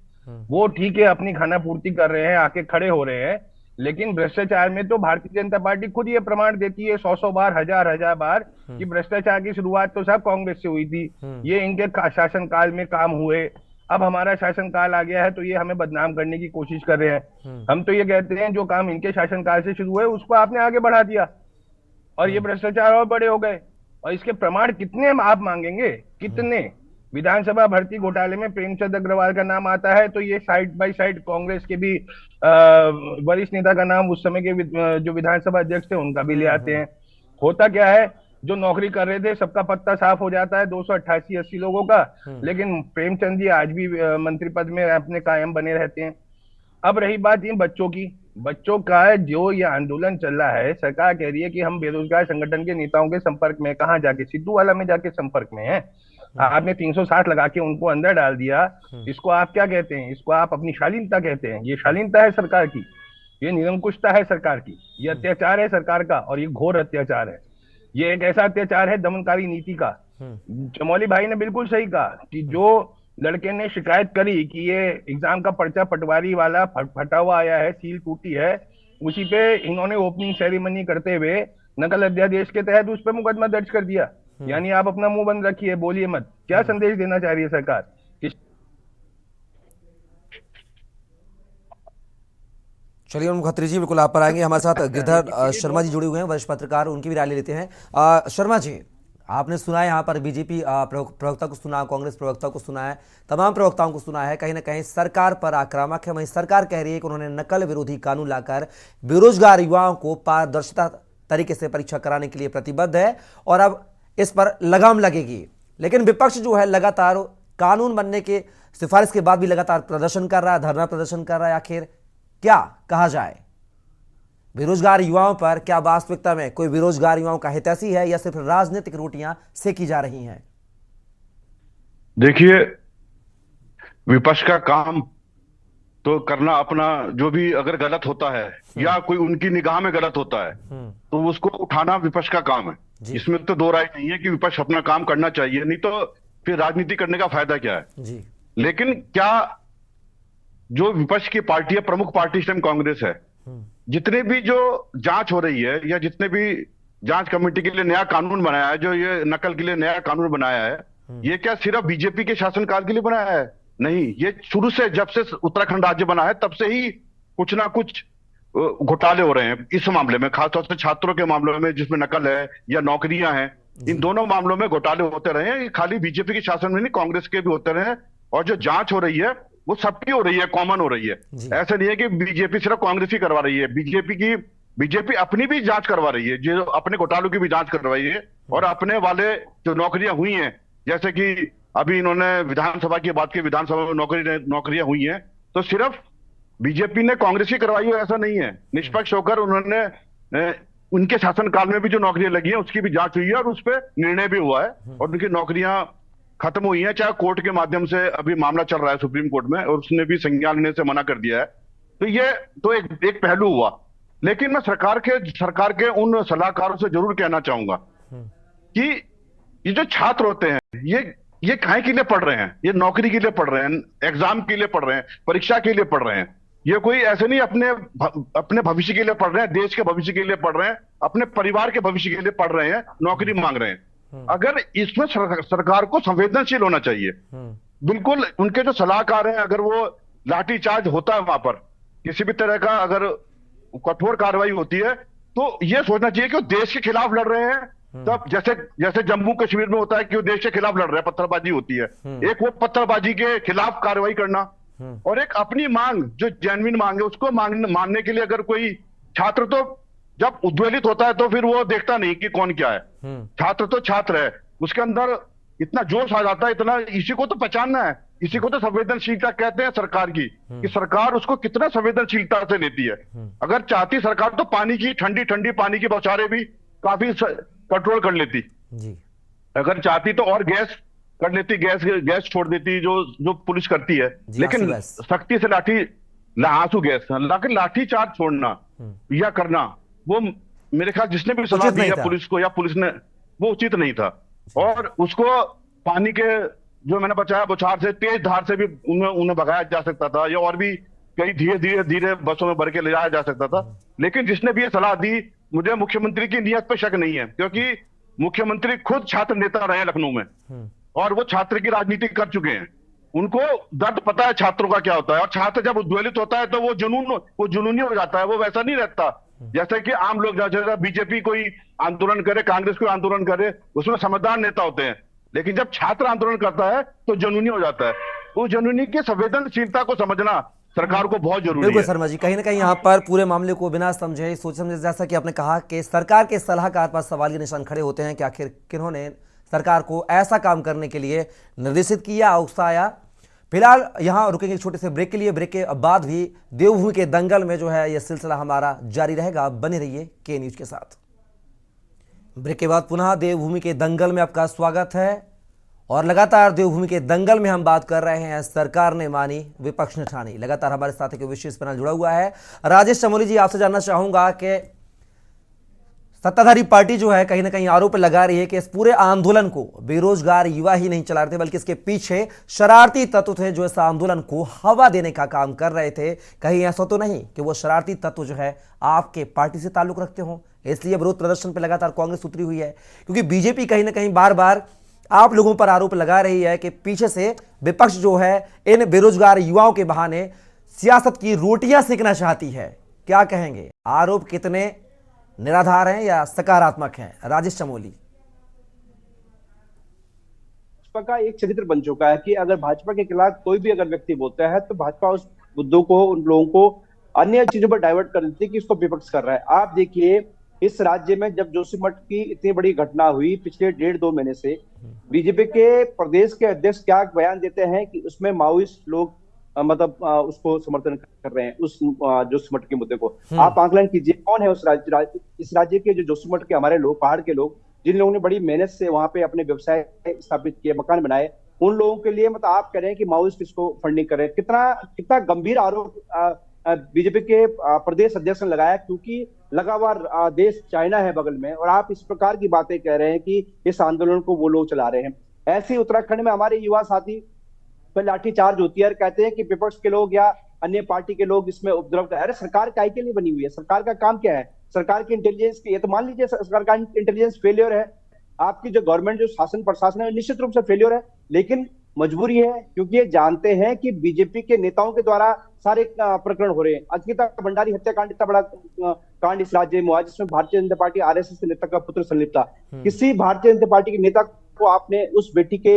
वो ठीक है अपनी खाना पूर्ति कर रहे हैं, आके खड़े हो रहे हैं, लेकिन भ्रष्टाचार में तो भारतीय जनता पार्टी खुद ये प्रमाण देती है 100 बार, हजार बार कि भ्रष्टाचार की शुरुआत तो सब कांग्रेस से हुई थी। ये इनके शासनकाल में काम हुए, अब हमारा शासनकाल आ गया है तो ये हमें बदनाम करने की कोशिश कर रहे हैं। हम तो ये कहते हैं जो काम इनके शासनकाल से शुरू हुए उसको आपने आगे बढ़ा दिया और ये भ्रष्टाचार और बड़े हो गए। और इसके प्रमाण कितने आप मांगेंगे? कितने? विधानसभा भर्ती घोटाले में प्रेमचंद अग्रवाल का नाम आता है तो ये साइड बाय साइड कांग्रेस के भी वरिष्ठ नेता का नाम, उस समय के जो विधानसभा अध्यक्ष थे उनका भी ले आते हैं। होता क्या है, जो नौकरी कर रहे थे सबका पत्ता साफ हो जाता है 288-80 लोगों का, लेकिन प्रेमचंद जी आज भी मंत्री पद में अपने कायम बने रहते हैं। अब रही बात इन बच्चों की, बच्चों का जो ये आंदोलन चल रहा है, सरकार कह रही है कि हम बेरोजगार संगठन के नेताओं के संपर्क में, कहाँ जाके, सिद्धू वाला में जाके संपर्क में है। आपने 360 लगा के उनको अंदर डाल दिया। इसको आप क्या कहते हैं? इसको आप अपनी शालीनता कहते हैं? ये शालीनता है सरकार की, ये निरंकुशता है सरकार की, ये अत्याचार है सरकार का और ये घोर अत्याचार है। ये एक ऐसा अत्याचार है दमनकारी नीति का। चमोली भाई ने बिल्कुल सही कहा कि जो लड़के ने शिकायत करी कि ये एग्जाम का पर्चा पटवारी वाला फटा हुआ आया है, सील टूटी है, उसी पे इन्होंने ओपनिंग सेरेमनी करते हुए नकल अध्यादेश के तहत उस पर मुकदमा दर्ज कर दिया। यानी आप अपना मुंह बंद रखिए, बोलिए मत। क्या संदेश देना चाह रही है सरकार?
चलिए उन खत्री जी बिल्कुल आप पर आएंगे। हमारे साथ गिरधर शर्मा जी जुड़े हुए हैं, वरिष्ठ पत्रकार, उनकी भी राय ले लेते हैं। शर्मा जी, आपने सुना है यहाँ पर बीजेपी प्रवक्ता को सुना, कांग्रेस प्रवक्ता को सुना है, तमाम प्रवक्ताओं को सुना है, कहीं ना कहीं सरकार पर आक्रामक है। वहीं सरकार कह रही है कि उन्होंने नकल विरोधी कानून लाकर बेरोजगार युवाओं को पारदर्शिता तरीके से परीक्षा कराने के लिए प्रतिबद्ध है और अब इस पर लगाम लगेगी। लेकिन विपक्ष जो है लगातार कानून बनने के सिफारिश के बाद भी लगातार प्रदर्शन कर रहा है, धरना प्रदर्शन कर रहा है। आखिर क्या कहा जाए? बेरोजगार युवाओं पर क्या वास्तविकता में कोई बेरोजगार युवाओं का हितैषी है या सिर्फ राजनीतिक रोटियां सेकी जा रही हैं?
देखिए, विपक्ष का काम तो करना अपना, जो भी अगर गलत होता है या कोई उनकी निगाह में गलत होता है तो उसको उठाना विपक्ष का काम है। इसमें तो दो राय नहीं है कि विपक्ष अपना काम करना चाहिए, नहीं तो फिर राजनीति करने का फायदा क्या है
जी।
लेकिन क्या जो विपक्ष की पार्टी है, प्रमुख पार्टी इस टाइम कांग्रेस है, जितने भी जो जांच हो रही है या जितने भी जांच कमेटी के लिए नया कानून बनाया है, जो ये नकल के लिए नया कानून बनाया है, ये क्या सिर्फ बीजेपी के शासनकाल के लिए बनाया है? नहीं, ये शुरू से, जब से उत्तराखंड राज्य बना है तब से ही कुछ ना कुछ घोटाले हो रहे हैं इस मामले में, खासतौर से छात्रों के मामलों में जिसमें नकल है या नौकरियां हैं, इन दोनों मामलों में घोटाले होते रहे हैं। खाली बीजेपी के शासन में नहीं, कांग्रेस के भी होते रहे हैं। और जो जांच हो रही है वो सबकी हो रही है, कॉमन हो रही है। ऐसा नहीं है कि बीजेपी सिर्फ कांग्रेस ही करवा रही है, बीजेपी अपनी भी जांच करवा रही है, जो अपने घोटालों की भी जांच करवा रही है। और अपने वाले जो नौकरियां हुई हैं, जैसे कि अभी इन्होंने विधानसभा की बात की, विधानसभा में नौकरियां हुई हैं, तो सिर्फ बीजेपी ने कांग्रेस ही करवाई है ऐसा नहीं है। निष्पक्ष होकर उन्होंने उनके शासनकाल में भी जो नौकरियां लगी हैं उसकी भी जांच हुई है और उस पर निर्णय भी हुआ है और उनकी नौकरियां खत्म हुई हैं, चाहे कोर्ट के माध्यम से अभी मामला चल रहा है सुप्रीम कोर्ट में और उसने भी संज्ञान लेने से मना कर दिया है। तो ये तो एक पहलू हुआ। लेकिन मैं सरकार के उन सलाहकारों से जरूर कहना चाहूंगा कि ये जो छात्र होते हैं ये काहे के लिए पढ़ रहे हैं? ये नौकरी के लिए पढ़ रहे हैं, एग्जाम के लिए पढ़ रहे हैं, परीक्षा के लिए पढ़ रहे हैं। ये कोई ऐसे नहीं अपने भविष्य के लिए पढ़ रहे हैं, देश के भविष्य के लिए पढ़ रहे हैं, अपने परिवार के भविष्य के लिए पढ़ रहे हैं, नौकरी मांग रहे हैं। अगर इसमें सरकार को संवेदनशील होना चाहिए। बिल्कुल उनके जो सलाहकार हैं, अगर वो लाठीचार्ज होता है वहां पर, किसी भी तरह का अगर कठोर कार्रवाई होती है, तो ये सोचना चाहिए कि वो देश के खिलाफ लड़ रहे हैं। तब जैसे जम्मू कश्मीर में होता है कि वो देश के खिलाफ लड़ रहे हैं, पत्थरबाजी होती है, एक वो पत्थरबाजी के खिलाफ कार्रवाई करना और एक अपनी मांग जो जेन्युइन मांग है उसको मानने के लिए अगर कोई छात्र, तो जब उद्वेलित होता है तो फिर वो देखता नहीं कि कौन क्या है। छात्र तो छात्र है, उसके अंदर इतना जोश आ जाता है, इतना, इसी को तो पहचानना है, इसी को तो संवेदनशीलता कहते हैं सरकार की, कि सरकार उसको कितना संवेदनशीलता से लेती है। अगर चाहती सरकार तो पानी की, ठंडी ठंडी पानी की बौछारें भी काफी कंट्रोल कर लेती जी। अगर चाहती तो और गैस कर लेती, गैस छोड़ देती जो पुलिस करती है। लेकिन सख्ती से आंसू गैस, लाठी चार्ज छोड़ना या करना, वो मेरे ख्याल जिसने भी सलाह दी है पुलिस को या पुलिस ने, वो उचित नहीं था। और उसको पानी के जो मैंने बताया बौछार से, तेज धार से भी उन्हें भगाया जा सकता था या और भी कई धीरे बसों में भर के ले जाया जा सकता था। लेकिन जिसने भी ये सलाह दी, मुझे मुख्यमंत्री की नीयत पे शक नहीं है, क्योंकि मुख्यमंत्री खुद छात्र नेता रहे लखनऊ में और वो छात्र की राजनीति कर चुके हैं। उनको दर्द पता है छात्रों का क्या होता है। और छात्र जब उद्वेलित होता है तो वो जुनूनी हो जाता है, वो वैसा नहीं रहता जैसे कि आम लोग, जैसे बीजेपी कोई आंदोलन करे, कांग्रेस कोई आंदोलन करे, उसमें समझदार नेता होते हैं। लेकिन जब छात्र आंदोलन करता है तो जुनूनी हो जाता है। वो जुनूनी की संवेदनशीलता को समझना सरकार को बहुत जरूरी है।
बिल्कुल शर्मा जी, कहीं ना कहीं यहाँ पर पूरे मामले को बिना समझे, सोच समझे, जैसा कि आपने कहा कि सरकार के सलाहकार पर सवाल के निशान खड़े होते हैं कि आखिर किन्होंने सरकार को ऐसा काम करने के लिए निर्देशित किया, उकसाया। फिलहाल यहाँ रुकेंगे छोटे से ब्रेक के लिए। ब्रेक के बाद भी देवभूमि के दंगल में जो है यह सिलसिला हमारा जारी रहेगा। बने रहिए के न्यूज के साथ। ब्रेक के बाद पुनः देवभूमि के दंगल में आपका स्वागत है और लगातार देवभूमि के दंगल में हम बात कर रहे हैं, सरकार ने मानी, विपक्ष ने ठानी। लगातार हमारे साथ एक विशेष पैनल जुड़ा हुआ है। राजेश चमोली जी, आपसे जानना चाहूंगा कि सत्ताधारी पार्टी जो है कहीं ना कहीं आरोप लगा रही है कि इस पूरे आंदोलन को बेरोजगार युवा ही नहीं चला रहे थे, बल्कि इसके पीछे शरारती तत्व थे जो इस आंदोलन को हवा देने का काम कर रहे थे। कहीं ऐसा तो नहीं कि वो शरारती तत्व जो है आपके पार्टी से ताल्लुक रखते हों, इसलिए विरोध प्रदर्शन पर लगातार कांग्रेस उतरी हुई है। क्योंकि बीजेपी कहीं ना कहीं बार बार आप लोगों पर आरोप लगा रही है कि पीछे से विपक्ष जो है इन बेरोजगार युवाओं के बहाने सियासत की रोटियां सेकना चाहती है। क्या कहेंगे, आरोप कितने निराधार हैं या सकारात्मक हैं? राजेश चमोली।
भाजपा का एक चरित्र बन चुका है कि अगर भाजपा के खिलाफ कोई भी अगर व्यक्ति बोलता है तो भाजपा उस मुद्दों को, उन लोगों को अन्य चीजों पर डाइवर्ट कर देती है कि इसको विपक्ष कर रहा है। आप देखिए इस राज्य में जब जोशीमठ की इतनी बड़ी घटना हुई पिछले 1.5-2 महीने से, बीजेपी के प्रदेश के अध्यक्ष क्या बयान देते हैं कि उसमें माओइस्ट लोग उसको समर्थन कर रहे हैं, उस जोशीमठ के मुद्दे को। आप आंकलन कीजिए कौन है उस इस राज्य के जो जोशीमठ के हमारे लोग, पहाड़ के लोग, जिन लोगों ने बड़ी मेहनत से वहां पे अपने व्यवसाय स्थापित किए, मकान बनाए, उन लोगों के लिए आप कह रहे हैं कि माओइस्ट इसको फंडिंग कर रहे हैं। कितना गंभीर आरोप बीजेपी के प्रदेश अध्यक्ष ने लगाया, क्योंकि लगातार देश चाइना है बगल में और आप इस प्रकार की बातें कह रहे हैं कि इस आंदोलन को वो लोग चला रहे हैं। ऐसे उत्तराखंड में हमारे युवा साथी पर लाठीचार्ज होती है और कहते हैं कि विपक्ष के लोग या अन्य पार्टी के लोग इसमें उपद्रव कर। अरे सरकार काय के लिए बनी हुई है? सरकार का काम क्या है? सरकार की इंटेलिजेंस, ये तो मान लीजिए सरकार का इंटेलिजेंस फेलियर है, आपकी जो गवर्नमेंट जो शासन प्रशासन है निश्चित रूप से फेलियर है, लेकिन मजबूरी है क्योंकि ये जानते हैं कि बीजेपी के नेताओं के द्वारा सारे प्रकरण हो रहे हैं। अंकिता भंडारी हत्याकांड इतना बड़ा कांड इस राज्य में हुआ जिसमें भारतीय जनता पार्टी आरएसएस के नेता का पुत्र संलिप्त था। किसी भारतीय जनता पार्टी के नेता को आपने उस बेटी के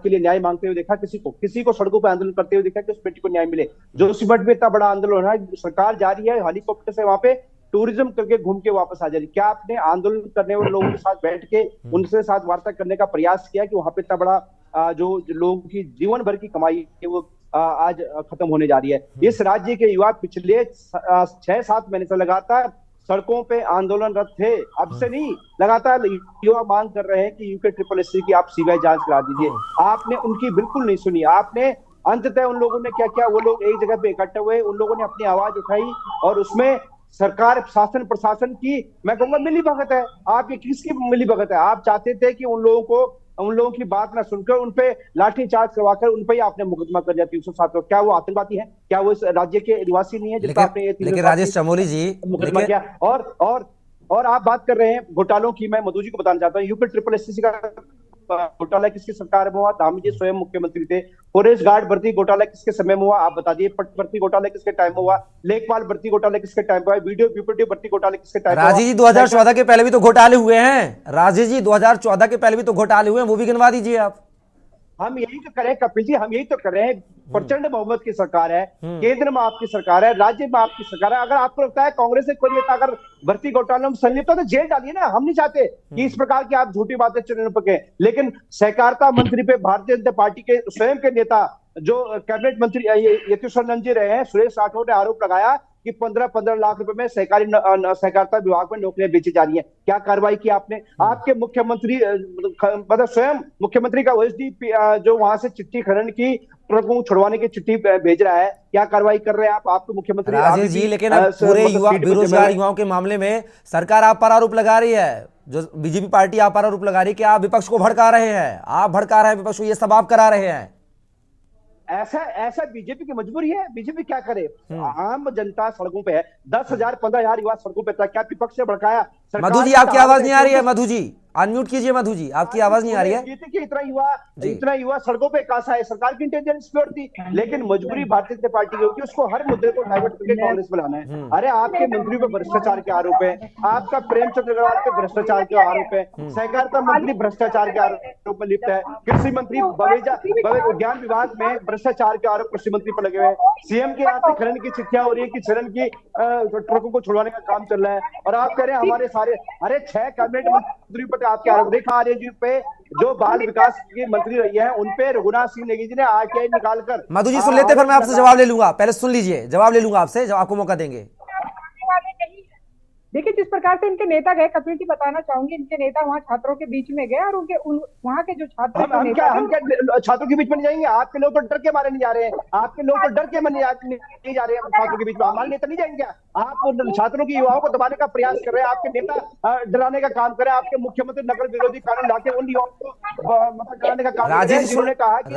लिए न्याय मांगते हुए देखा? किसी को सड़कों पर आंदोलन करते हुए देखा कि उस बेटी को न्याय मिले? जोशीमठ में इतना बड़ा आंदोलन है, सरकार जा रही है हेलीकॉप्टर से वहां पे टूरिज्म करके घूम के वापस आ जा रही। क्या आपने आंदोलन करने वाले लोगों के साथ बैठ के उनसे साथ वार्ता करने का प्रयास किया कि वहां पे इतना बड़ा जो लोगों की जीवन भर की कमाई है वो आज खत्म होने जा रही है? इस राज्य के युवा पिछले 6-7 महीने से लगातार सड़कों पे आंदोलनरत थे, अब से नहीं, लगातार युवा मांग कर रहे हैं कि यूके SSS की आप सीबीआई जांच करा दीजिए। आपने उनकी बिल्कुल नहीं सुनी। आपने अंततः उन लोगों ने क्या किया, वो लोग एक जगह पे इकट्ठे हुए, उन लोगों ने अपनी आवाज उठाई और उसमें सरकार शासन प्रशासन की मैं कहूंगा मिली भगत है। आप ये किसकी मिली भगत है? आप चाहते थे कि उन लोगों की बात ना सुनकर उनपे लाठीचार्ज करवाकर उनपे ही आपने मुकदमा कर दिया 307 को। क्या वो आतंकवादी है? क्या वो इस राज्य के निवासी नहीं है जिसका आपने ये
लेकिन राजेश चमोली जी
मुकदमा किया? और आप बात कर रहे हैं घोटालों की, मैं मधु जी को बताना चाहता हूँ यूपी SSS का घोटाला किसकी सरकार में हुआ? धामी जी स्वयं मुख्यमंत्री थे। फॉरेस्ट गार्ड भर्ती घोटाला किसके समय में हुआ? आप बता दिए। पट भर्ती घोटाला किसके टाइम में हुआ? लेखपाल भर्ती घोटाला किसके टाइम में हुआ? वीडियो पीपीटी भर्ती घोटाला किसके टाइम में हुआ?
राजेश जी 2014 के पहले भी तो घोटाले हुए हैं। राजेश जी 2014 के पहले भी तो घोटाले हुए हैं, वो भी गिनवा दीजिए आप।
हम यही तो करें कपिल जी, हम यही तो कर रहे हैं। प्रचंड बहुमत की सरकार है, केंद्र में आपकी सरकार है, राज्य में आपकी सरकार है। अगर आपको लगता है कांग्रेस से कोई नेता अगर भर्ती घोटाले में संलिप्त है तो जेल डालिए ना। हम नहीं चाहते कि इस प्रकार की आप झूठी बातें चलने पके, लेकिन सहकारिता मंत्री पे भारतीय जनता पार्टी के स्वयं के नेता जो कैबिनेट मंत्री यतीश्वर नंद जी रहे हैं, सुरेश राठौर ने आरोप लगाया कि 15-15 लाख रुपए में सहकारिता विभाग में नौकरियां बेची जा रही हैं। क्या कार्रवाई की आपने? आपके मुख्यमंत्री मतलब स्वयं मुख्यमंत्री का ओएसडी जो वहां से चिट्ठी खनन की ट्रकों को छुड़वाने की चिट्ठी भेज रहा है, क्या कार्रवाई कर रहे हैं आप? आपके मुख्यमंत्री
राजेश जी, लेकिन अब पूरे बेरोजगार युवाओं के मामले में सरकार आप पर आरोप लगा रही है, जो बीजेपी पार्टी आप पर आरोप लगा रही है कि आप विपक्ष को भड़का रहे हैं, आप भड़का रहे हैं विपक्ष को, ये सब आप करा रहे हैं।
ऐसा बीजेपी की मजबूरी है। बीजेपी क्या करे? आम जनता सड़कों पे है, 10,000 15,000 युवा सड़कों पे था। क्या विपक्ष से भड़काया?
मधु जी आपकी आवाज नहीं आ रही है। मधु जी अनम्यूट कीजिए। मधु जी आपकी आवाज नहीं आ रही है।
इतना युवा सड़कों पे कासा है, सरकार की इंटेलिजेंस प्योर थी, लेकिन मजबूरी भारतीय जनता पार्टी की होगी उसको हर मुद्दे को डाइवर्ट करके कांग्रेस में लाना है। अरे आपके मंत्री पे भ्रष्टाचार के आरोप है, आपका प्रेमचंद अग्रवाल पे भ्रष्टाचार के आरोप है, सहकारिता मंत्री भ्रष्टाचार के आरोप में लिप्त है, कृषि मंत्री उद्यान विभाग में भ्रष्टाचार के आरोप कृषि मंत्री पर लगे हुए हैं, सीएम के यहाँ से खनन की चिट्ठियां हो रही है कि खनन की ट्रकों को छुड़वाने का काम चल रहा है, और आप कह रहे हैं हमारे सारे 6 कैबिनेट मंत्री पर आपके आरोप। रेखा आर्य जी पे जो बाल विकास की मंत्री रही है उन पे रघुनाथ सिंह नेगी जी ने आरटीआई निकालकर।
मधु जी सुन लेते, फिर मैं आपसे जवाब ले लूंगा। पहले सुन लीजिए, जवाब ले लूंगा आपसे, जब आपको मौका देंगे।
देखिए जिस प्रकार से इनके नेता गए, कपिल जी बताना चाहूंगी, इनके नेता वहाँ छात्रों के बीच में गए और वहाँ के जो छात्र
हम हम क्या छात्रों के बीच में नहीं जाएंगे? आपके लोग तो डर के मारे नहीं जा रहे हैं, आपके लोग तो डर के नहीं जा रहे हैं छात्रों के बीच में। हमारे नेता नहीं जाएंगे? आप छात्रों की युवाओं को दबाने का प्रयास कर रहे हैं, आपके नेता डराने का काम कर रहे हैं, आपके मुख्यमंत्री नकल विरोधी कानून लाके उन युवाओं को मतलब डराने का काम कर रहे हैं, जिन्होंने कहा कि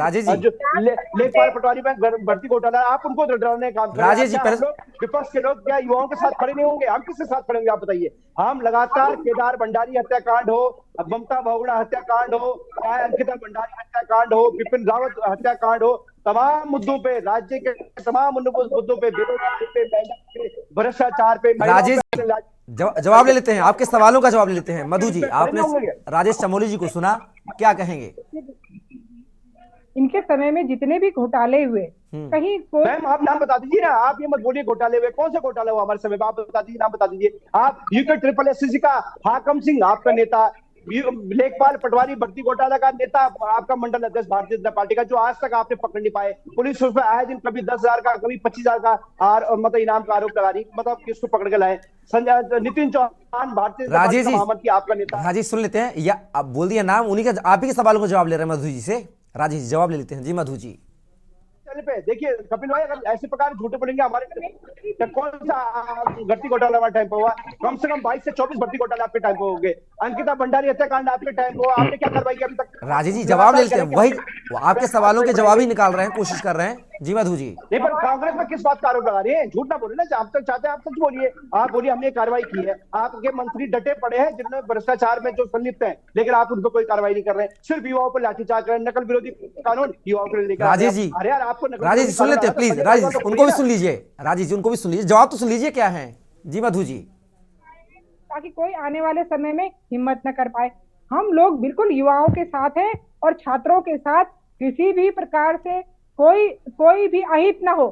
लेखपाल पटवारी में भर्ती घोटाला, आप उनको डराने का काम कर रहे हैं। विपक्ष के लोग क्या युवाओं के साथ खड़े नहीं होंगे? हम किसके साथ खड़े होंगे आप बताइए? हम लगातार केदार भंडारी हत्याकांड हो, ममता बहुगुणा हत्याकांड हो, अंकिता भंडारी हत्याकांड हो, बिपिन रावत हत्याकांड हो, तमाम मुद्दों पे, राज्य के तमाम मुद्दों पे, बेरोजगारी पे, भ्रष्टाचार पे,
राजेश जवाब ले लेते हैं, आपके सवालों का जवाब ले लेते हैं। मधु जी, आपने राजेश चमोली जी को सुना, क्या कहेंगे?
इनके समय में जितने भी घोटाले हुए, कहीं कोई
मैम आप नाम बता दीजिए ना, आप ये मत बोलिए घोटाले हुए, कौन सा घोटाला हुआ हमारे समय में? आप बता दीजिए, नाम बता दीजिए। आप यूके ट्रिपल एससीसी का हाकम सिंह आपका नेता, लेखपाल पटवारी भर्ती घोटाला का नेता आपका मंडल अध्यक्ष भारतीय जनता पार्टी का, जो आज तक आपने पकड़ नहीं पाए। पुलिस उसमें आए दिन कभी 10,000 का, कभी 25,000 का मतलब इनाम का आरोप लगा रही, मतलब किसको पकड़ के लाए? नितिन चौहान भारतीय जनता पार्टी का महामंत्री आपका नेता।
राजेश सुन लेते हैं, या अब बोल दिया नाम, उन्हीं का, आप ही के सवालों को जवाब ले रहे हैं मधु जी से। राजेश जवाब ले लेते हैं जी। मधु जी
पे देखिए कपिल भाई, अगर ऐसे प्रकार झूठे बोलेंगे हमारे तो कौन सा भर्ती घोटाला हमारे टाइम पे हुआ? कम से कम 22 से 24 भर्ती घोटाला आपके टाइम पे हो गए। अंकिता भंडारी हत्याकांड आपके टाइम पे हुआ, आपने क्या कार्रवाई की अभी तक?
राजेश जी जवाब ले लेते हैं, वही आपके सवालों के जवाब ही निकाल रहे हैं, कोशिश कर रहे हैं जी। मधु जी
नहीं, पर कांग्रेस में किस बात का आरोप लगा रही है? झूठ ना बोले ना, आप तक चाहते हैं आप सच बोलिए। आप बोलिए हमने कार्रवाई की है, आपके मंत्री डटे पड़े हैं जिन्होंने भ्रष्टाचार में जो संलिप्त है, लेकिन आप उन पर कोई कार्रवाई नहीं कर रहे हैं, सिर्फ युवाओं पर लाठीचार्ज कर रहे हैं, नकल विरोधी कानून युवाओं के लिए लेकर।
राजेश जी,
अरे यार आपको
राजेश जी सुन लेते हैं प्लीज, राजेश उनको भी सुन लीजिए, राजेश जी उनको भी सुन लीजिए, जवाब तो सुन लीजिए क्या है जी। मधु जी
ताकि कोई आने वाले समय में हिम्मत न कर पाए। हम लोग बिल्कुल युवाओं के साथ हैं और छात्रों के साथ किसी भी प्रकार से कोई भी अहित ना हो,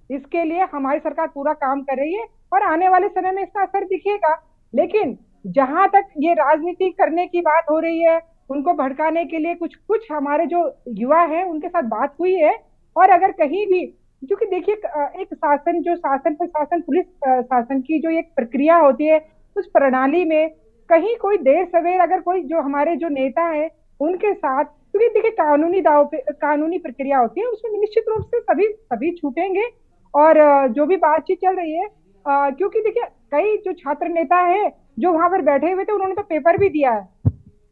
इसके लिए हमारी सरकार पूरा काम कर रही है और आने वाले समय में इसका असर दिखेगा। लेकिन जहां तक ये राजनीति करने की बात हो रही है, उनको भड़काने के लिए कुछ हमारे जो युवा हैं उनके साथ बात हुई है। और अगर कहीं भी, क्योंकि देखिए एक शासन प्रशासन पुलिस शासन की जो एक प्रक्रिया होती है, उस प्रणाली में कहीं कोई देर सवेर अगर कोई जो हमारे जो नेता है उनके साथ, क्योंकि देखिए कानूनी प्रक्रिया होती है, उसमें निश्चित रूप से सभी छूटेंगे। और जो भी बातचीत चल रही है, क्योंकि देखिए कई जो छात्र नेता है जो वहां पर बैठे हुए थे, उन्होंने तो पेपर भी दिया है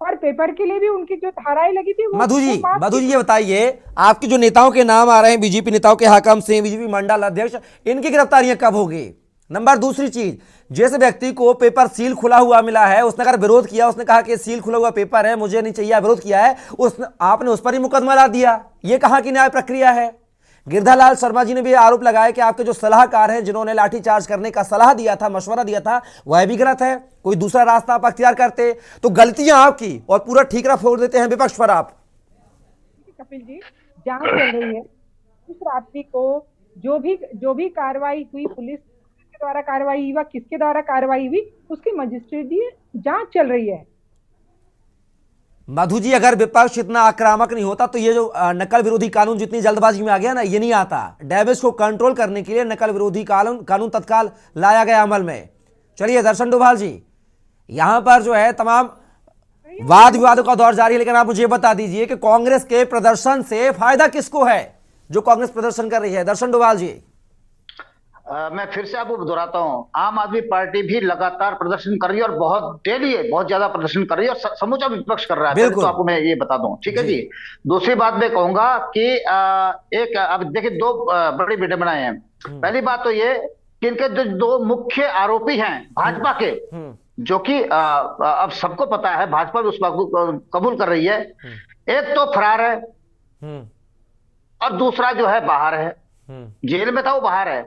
और पेपर के लिए भी उनकी जो धाराएं लगी थी।
मधु जी ये बताइए, आपके जो नेताओं के नाम आ रहे हैं, बीजेपी नेताओं के हाकम सिंह, बीजेपी मंडल अध्यक्ष, इनकी गिरफ्तारियां कब होगी? नंबर दूसरी चीज, जिस व्यक्ति को पेपर सील खुला हुआ मिला है, उसने अगर विरोध किया, उसने कहा कि सील खुला हुआ पेपर है, मुझे नहीं चाहिए, विरोध किया है, आपने उस पर ही मुकदमा ला दिया, ये कहां की न्याय प्रक्रिया है? गिरधालाल शर्मा जी ने भी आरोप लगाया कि आपके जो सलाहकार हैं, जिन्होंने लाठीचार्ज करने का सलाह दिया था, मशवरा दिया था, वह भी गलत है, कोई दूसरा रास्ता आप अख्तियार करते। तो गलतियां आपकी और पूरा ठीकरा फोड़ देते हैं विपक्ष पर आप।
कपिल जी, जांच चल रही है, उस रात्रि को जो भी कार्रवाई हुई, पुलिस के द्वारा कार्रवाई हुई, किसके द्वारा कार्रवाई हुई, उसकी मजिस्ट्रेटी जांच चल रही है।
मधु जी, अगर विपक्ष इतना आक्रामक नहीं होता तो ये जो नकल विरोधी कानून जितनी जल्दबाजी में आ गया ना, ये नहीं आता। डैमेज को कंट्रोल करने के लिए नकल विरोधी कानून तत्काल लाया गया अमल में। चलिए दर्शन डोभाल जी, यहां पर जो है तमाम वाद विवादों का दौर जारी है, लेकिन आप मुझे बता दीजिए कि कांग्रेस के प्रदर्शन से फायदा किसको है, जो कांग्रेस प्रदर्शन कर रही है? दर्शन डोभाल जी
मैं फिर से आपको दोहराता हूं, आम आदमी पार्टी भी लगातार प्रदर्शन कर रही है और बहुत ज्यादा प्रदर्शन कर रही है और समूचा विपक्ष कर रहा है। तो आपको मैं ये बता दूं, ठीक है जी। दूसरी बात मैं कहूंगा कि एक अब देखिए दो बड़ी विडंबनाएं हैं। पहली बात तो ये कि इनके जो दो मुख्य आरोपी हैं भाजपा के, जो कि अब सबको पता है भाजपा भी उस बात को कबूल कर रही है, एक तो फरार है और दूसरा जो है बाहर है, जेल में था वो बाहर है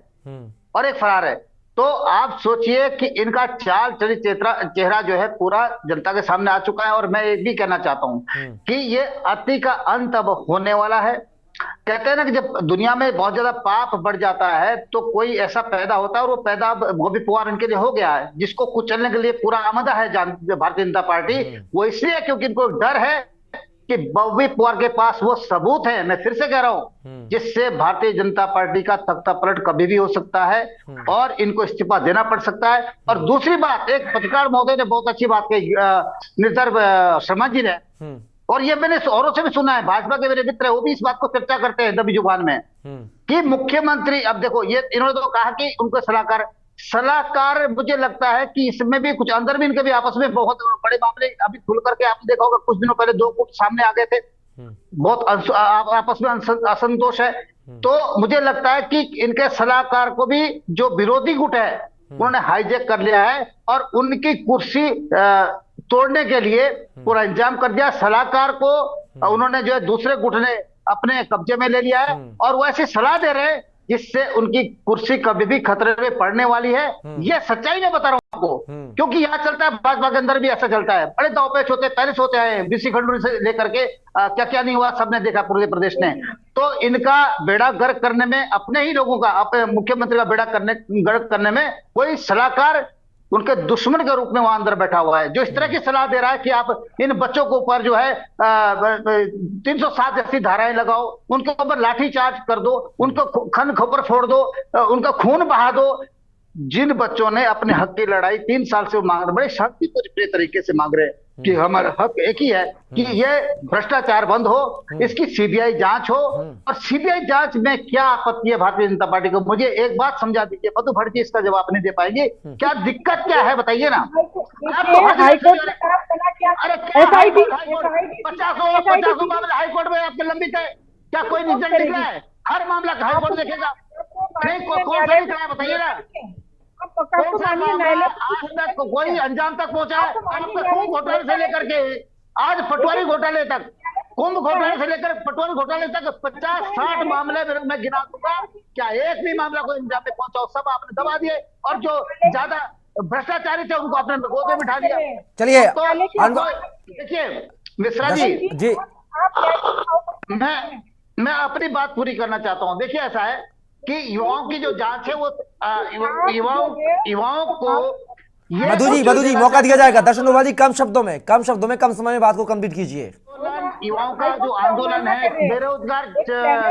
और एक फरार है। तो आप सोचिए कि इनका चाल चेहरा जो है पूरा जनता के सामने आ चुका है। और मैं ये भी कहना चाहता हूं कि ये अति का अंत अब होने वाला है। कहते हैं ना कि जब दुनिया में बहुत ज्यादा पाप बढ़ जाता है तो कोई ऐसा पैदा होता है, और वो पैदा गोभी पुआर इनके लिए हो गया है, जिसको कुचलने के लिए पूरा आमादा है भारतीय जनता पार्टी। वो इसलिए क्योंकि इनको डर है कि बॉबी पवार के पास वो सबूत है, मैं फिर से कह रहा हूं, जिससे भारतीय जनता पार्टी का तख्ता पलट कभी भी हो सकता है और इनको इस्तीफा देना पड़ सकता है। और दूसरी बात, एक पत्रकार महोदय ने बहुत अच्छी बात कही, निर्दर शर्मा जी ने, और ये मैंने औरों से भी सुना है, भाजपा के मेरे मित्र है वो भी इस बात को चर्चा करते हैं दबी जुबान में, कि मुख्यमंत्री, अब देखो ये इन्होंने तो कहा कि उनको सलाहकार मुझे लगता है कि इसमें भी कुछ अंदर भी इनके भी आपस में बहुत बड़े मामले अभी खुल करके आपने देखा होगा, कुछ दिनों पहले 2 गुट सामने आ गए थे, बहुत आपस में असंतोष है। तो मुझे लगता है कि इनके सलाहकार को भी जो विरोधी गुट है उन्होंने हाईजैक कर लिया है और उनकी कुर्सी तोड़ने के लिए पूरा इंतजाम कर दिया। सलाहकार को उन्होंने जो है दूसरे गुट ने अपने कब्जे में ले लिया है और वो ऐसी सलाह दे रहे हैं जिससे उनकी कुर्सी कभी भी खतरे में पड़ने वाली है। ये सच्चाई मैं बता रहा हूं आपको, क्योंकि यहाँ चलता है, भाजपा के अंदर भी ऐसा चलता है, बड़े दांवपेच होते हैं, पहले से होते आए, बीसी खंडूरी से लेकर के क्या क्या नहीं हुआ सबने देखा पूरे प्रदेश ने। तो इनका बेड़ा गर्क करने में, अपने ही लोगों का, अपने मुख्यमंत्री का बेड़ा गर्क करने में कोई सलाहकार उनके दुश्मन के रूप में वहां अंदर बैठा हुआ है, जो इस तरह की सलाह दे रहा है कि आप इन बच्चों के ऊपर जो है 307 जैसी धाराएं लगाओ, उनके ऊपर लाठी चार्ज कर दो, उनको खन खोपर फोड़ दो, उनका खून बहा दो। जिन बच्चों ने अपने हक की लड़ाई 3 साल से मांग रहे, बड़े शांतिपूर्ण तरीके से मांग रहे हैं कि हमारा हक एक ही है कि ये भ्रष्टाचार बंद हो, इसकी सीबीआई जांच हो। और सीबीआई जांच में क्या आपत्ति है भारतीय जनता पार्टी को? मुझे एक बात समझा दीजिए, मधु भट्टी इसका जवाब नहीं दे पाएंगे, क्या दिक्कत क्या है बताइए ना। अरे 50 मामले हाईकोर्ट में आपके लंबित है, क्या कोई रिजल्ट निकला है? हर मामला हाईकोर्ट देखेगा, कौन सा निकला है बताइए ना। कौन सा मामला आज तक कोई अंजाम तक पहुंचा है? कुंभ घोटाले से लेकर के आज पटवारी घोटाले तक, कुंभ घोटाले से लेकर पटवारी घोटाले तक 50-60 मामले मैं गिना दूंगा, क्या एक भी मामला कोई अंजाम में पहुंचा? सब आपने दबा दिए और जो ज्यादा भ्रष्टाचारी थे उनको आपने गोद में बिठा दिया।
चलिए
देखिए मिश्रा जी, मैं अपनी बात पूरी करना चाहता हूं। देखिए ऐसा है कि युवाओं की जो जांच है वो युवाओं को
मधु जी मौका दिया जाएगा। दर्शन डोभाल जी कम शब्दों में कम समय में बात को कंप्लीट कीजिए।
युवाओं का जो आंदोलन है, बेरोजगार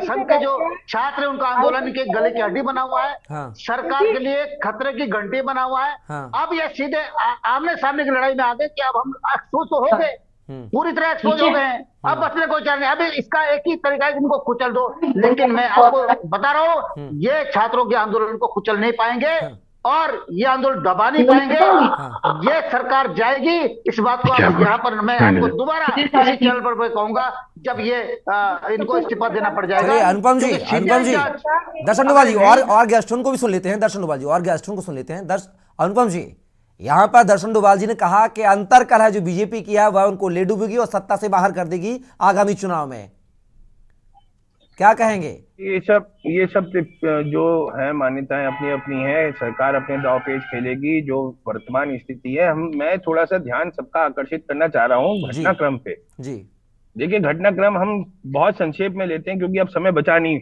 संघ के जो छात्र है उनका आंदोलन के गले की हड्डी बना हुआ है।
हाँ।
सरकार के लिए खतरे की घंटी बना हुआ है।
हाँ।
अब ये सीधे आमने सामने की लड़ाई में आ गए कि अब हम एक्सपोज तो हो गए, पूरी तरह एक्सपोज हो गए हैं, अब बचने को चाह रहे हैं। अभी इसका एक ही तरीका है कि इनको कुचल दो, लेकिन मैं आपको बता रहा हूँ ये छात्रों के आंदोलन को कुचल नहीं पाएंगे और ये आंदोलन दबा नहीं पाएंगे। ये सरकार जाएगी, इस बात को आप यहाँ पर मैं आपको दोबारा इसी चैनल पर कहूंगा जब ये इनको इस्तीफा देना पड़ जाएगा।
अनुपम जी दर्शन डोभाल जी और गेस्टों को भी सुन लेते हैं। दर्शन डोभाल जी और गेस्टों को सुन लेते हैं। अनुपम जी, यहाँ पर दर्शन डोभाल जी ने कहा कि अंतर कलह जो बीजेपी की है वह उनको ले डूबेगी और सत्ता से बाहर कर देगी आगामी चुनाव में, क्या कहेंगे?
ये सब जो है मान्यताएं अपनी अपनी है, सरकार अपने दांवपेच खेलेगी। जो वर्तमान स्थिति है, मैं थोड़ा सा ध्यान सबका आकर्षित करना चाह रहा हूँ घटनाक्रम पे।
जी
देखिए घटनाक्रम हम बहुत संक्षेप में लेते हैं क्योंकि अब समय बचा नहीं।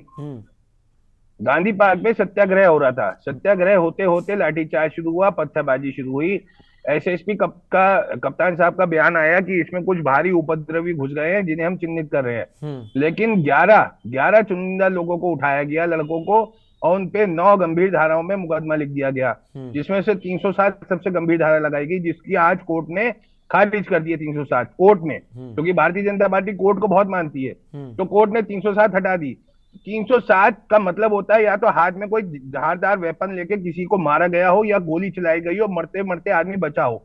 गांधी पार्क में सत्याग्रह हो रहा था, सत्याग्रह होते होते लाठीचार्ज शुरू हुआ, पत्थरबाजी शुरू हुई। एसएसपी कप्तान साहब का बयान आया कि इसमें कुछ भारी उपद्रवी घुस गए हैं जिन्हें हम चिन्हित कर रहे हैं। लेकिन 11 चुनिंदा लोगों को उठाया गया, लड़कों को, और उन पे 9 गंभीर धाराओं में मुकदमा लिख दिया गया, जिसमें से 307 सबसे गंभीर धारा लगाई गई, जिसकी आज कोर्ट ने खारिज कर दी है। 307 कोर्ट ने, क्योंकि भारतीय जनता पार्टी कोर्ट को बहुत मानती है, तो कोर्ट ने 307 हटा दी। 307 का मतलब होता है या तो हाथ में कोई धारदार वेपन लेके किसी को मारा गया हो या गोली चलाई गई हो, मरते मरते आदमी बचा हो,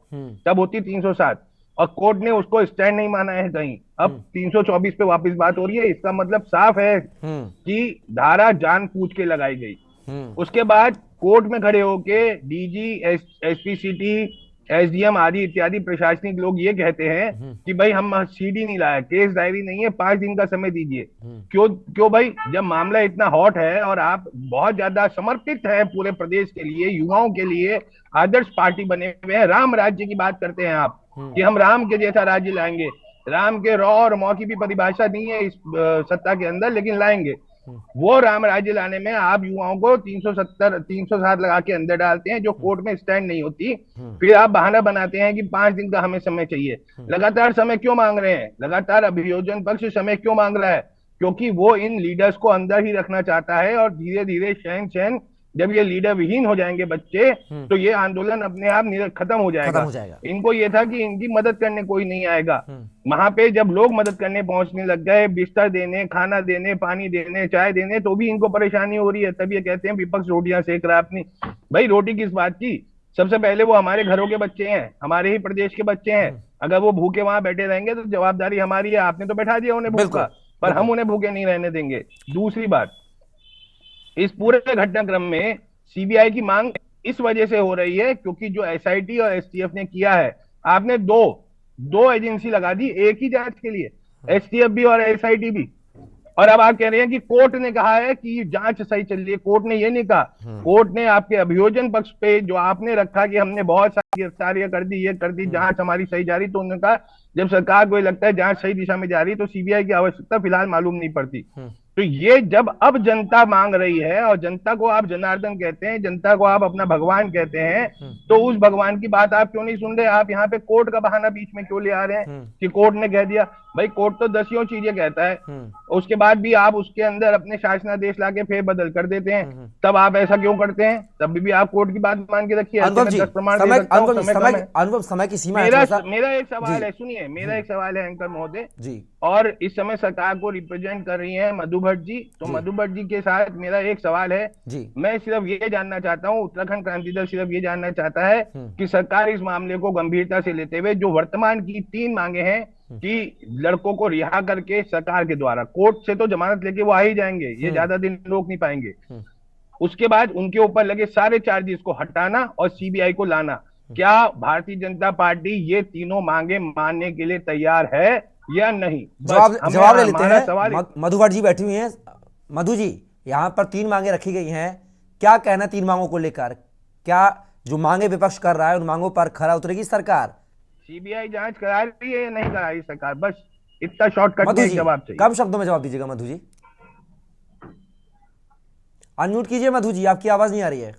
तब होती 307। और कोर्ट ने उसको स्टैंड नहीं माना है कहीं। अब 324 पे वापस बात हो रही है। इसका मतलब साफ है कि धारा जानबूझ के लगाई गई। उसके बाद कोर्ट में खड़े होके डीजी, एसपी सिटी, एसडीएम आदि इत्यादि प्रशासनिक लोग ये कहते हैं कि भाई हम सीडी नहीं लाए, केस डायरी नहीं है, 5 दिन का समय दीजिए। क्यों भाई? जब मामला इतना हॉट है और आप बहुत ज्यादा समर्पित हैं पूरे प्रदेश के लिए, युवाओं के लिए आदर्श पार्टी बने हुए हैं, राम राज्य की बात करते हैं आप कि हम राम के जैसा राज्य लाएंगे। राम के रॉ और मौ की भी परिभाषा नहीं है इस सत्ता के अंदर, लेकिन लाएंगे। वो राम राज्य लाने में आप युवाओं को 307 लगा के अंदर डालते हैं जो कोर्ट में स्टैंड नहीं होती। फिर आप बहाना बनाते हैं कि 5 दिन का हमें समय चाहिए। लगातार समय क्यों मांग रहे हैं? लगातार अभियोजन पक्ष समय क्यों मांग रहा है? क्योंकि वो इन लीडर्स को अंदर ही रखना चाहता है और धीरे धीरे शहन जब ये लीडर विहीन हो जाएंगे बच्चे, तो ये आंदोलन अपने आप खत्म हो जाएगा। इनको ये था कि इनकी मदद करने कोई नहीं आएगा। वहां पे जब लोग मदद करने पहुंचने लग गए, बिस्तर देने, खाना देने, पानी देने, चाय देने, तो भी इनको परेशानी हो रही है। तब ये कहते हैं विपक्ष रोटियां सेक रहा अपनी। भाई रोटी किस बात की? सबसे पहले वो हमारे घरों के बच्चे हैं, हमारे ही प्रदेश के बच्चे हैं। अगर वो भूखे वहां बैठे रहेंगे तो जवाबदारी हमारी है। आपने तो बैठा दिया उन्हें भूखा, पर हम उन्हें भूखे नहीं रहने देंगे। दूसरी बात, इस पूरे घटनाक्रम में सीबीआई की मांग इस वजह से हो रही है क्योंकि जो एसआईटी और एसटीएफ ने किया है, आपने दो एजेंसी लगा दी एक ही जांच के लिए, एसटीएफ भी और एसआईटी भी। और अब आप कह रहे हैं कि कोर्ट ने कहा है कि जांच सही चल रही है। कोर्ट ने ये नहीं कहा। कोर्ट ने आपके अभियोजन पक्ष पे जो आपने रखा कि हमने बहुत सारी गिरफ्तारियां कर दी, ये कर दी, जांच हमारी सही जा रही, तो उन्होंने कहा जब सरकार को लगता है जांच सही दिशा में जा रही तो सीबीआई की आवश्यकता फिलहाल मालूम नहीं पड़ती। तो ये जब अब जनता मांग रही है और जनता को आप जनार्दन कहते हैं, जनता को आप अपना भगवान कहते हैं, तो उस भगवान की बात आप क्यों नहीं सुन रहे? आप यहाँ पे कोर्ट का बहाना बीच में क्यों ले आ रहे हैं कि कोर्ट ने कह दिया? भाई कोर्ट तो दसियों चीजें कहता है, उसके बाद भी आप उसके अंदर अपने शासनादेश लाके फेर बदल कर देते हैं। तब आप ऐसा क्यों करते हैं? तब भी आप कोर्ट की बात मान के रखिए।
समय की सीमा है।
मेरा एक सवाल है, सुनिए, मेरा एक सवाल है एंकर महोदय जी। और इस समय सरकार को रिप्रेजेंट कर रही है मधु भट्ट जी, तो मधु भट्ट जी के साथ मेरा एक सवाल है जी। मैं सिर्फ ये जानना चाहता हूँ, उत्तराखंड क्रांति दल सिर्फ ये जानना चाहता है कि सरकार इस मामले को गंभीरता से लेते हुए जो वर्तमान की 3 मांगे हैं कि लड़कों को रिहा करके सरकार के द्वारा, कोर्ट से तो जमानत लेके वो आ ही जाएंगे, ये ज्यादा दिन रोक नहीं पाएंगे, उसके बाद उनके ऊपर लगे सारे चार्जेस को हटाना और सीबीआई को लाना, क्या भारतीय जनता पार्टी ये तीनों मांगे मानने के लिए तैयार है या नहीं?
जवाब ले लेते हैं। मधु भट्ट जी बैठी हुई हैं। मधु जी, यहाँ पर 3 मांगे रखी गई हैं, क्या कहना 3 मांगों को लेकर? क्या जो मांगे विपक्ष कर रहा है उन मांगों पर खरा उतरेगी सरकार?
सीबीआई जांच करा रही है या नहीं करा रही सरकार? बस इतना शॉर्टकट में जवाब चाहिए।
कम शब्दों में जवाब दीजिएगा मधु जी। अनम्यूट कीजिए मधु जी, आपकी आवाज नहीं आ रही है।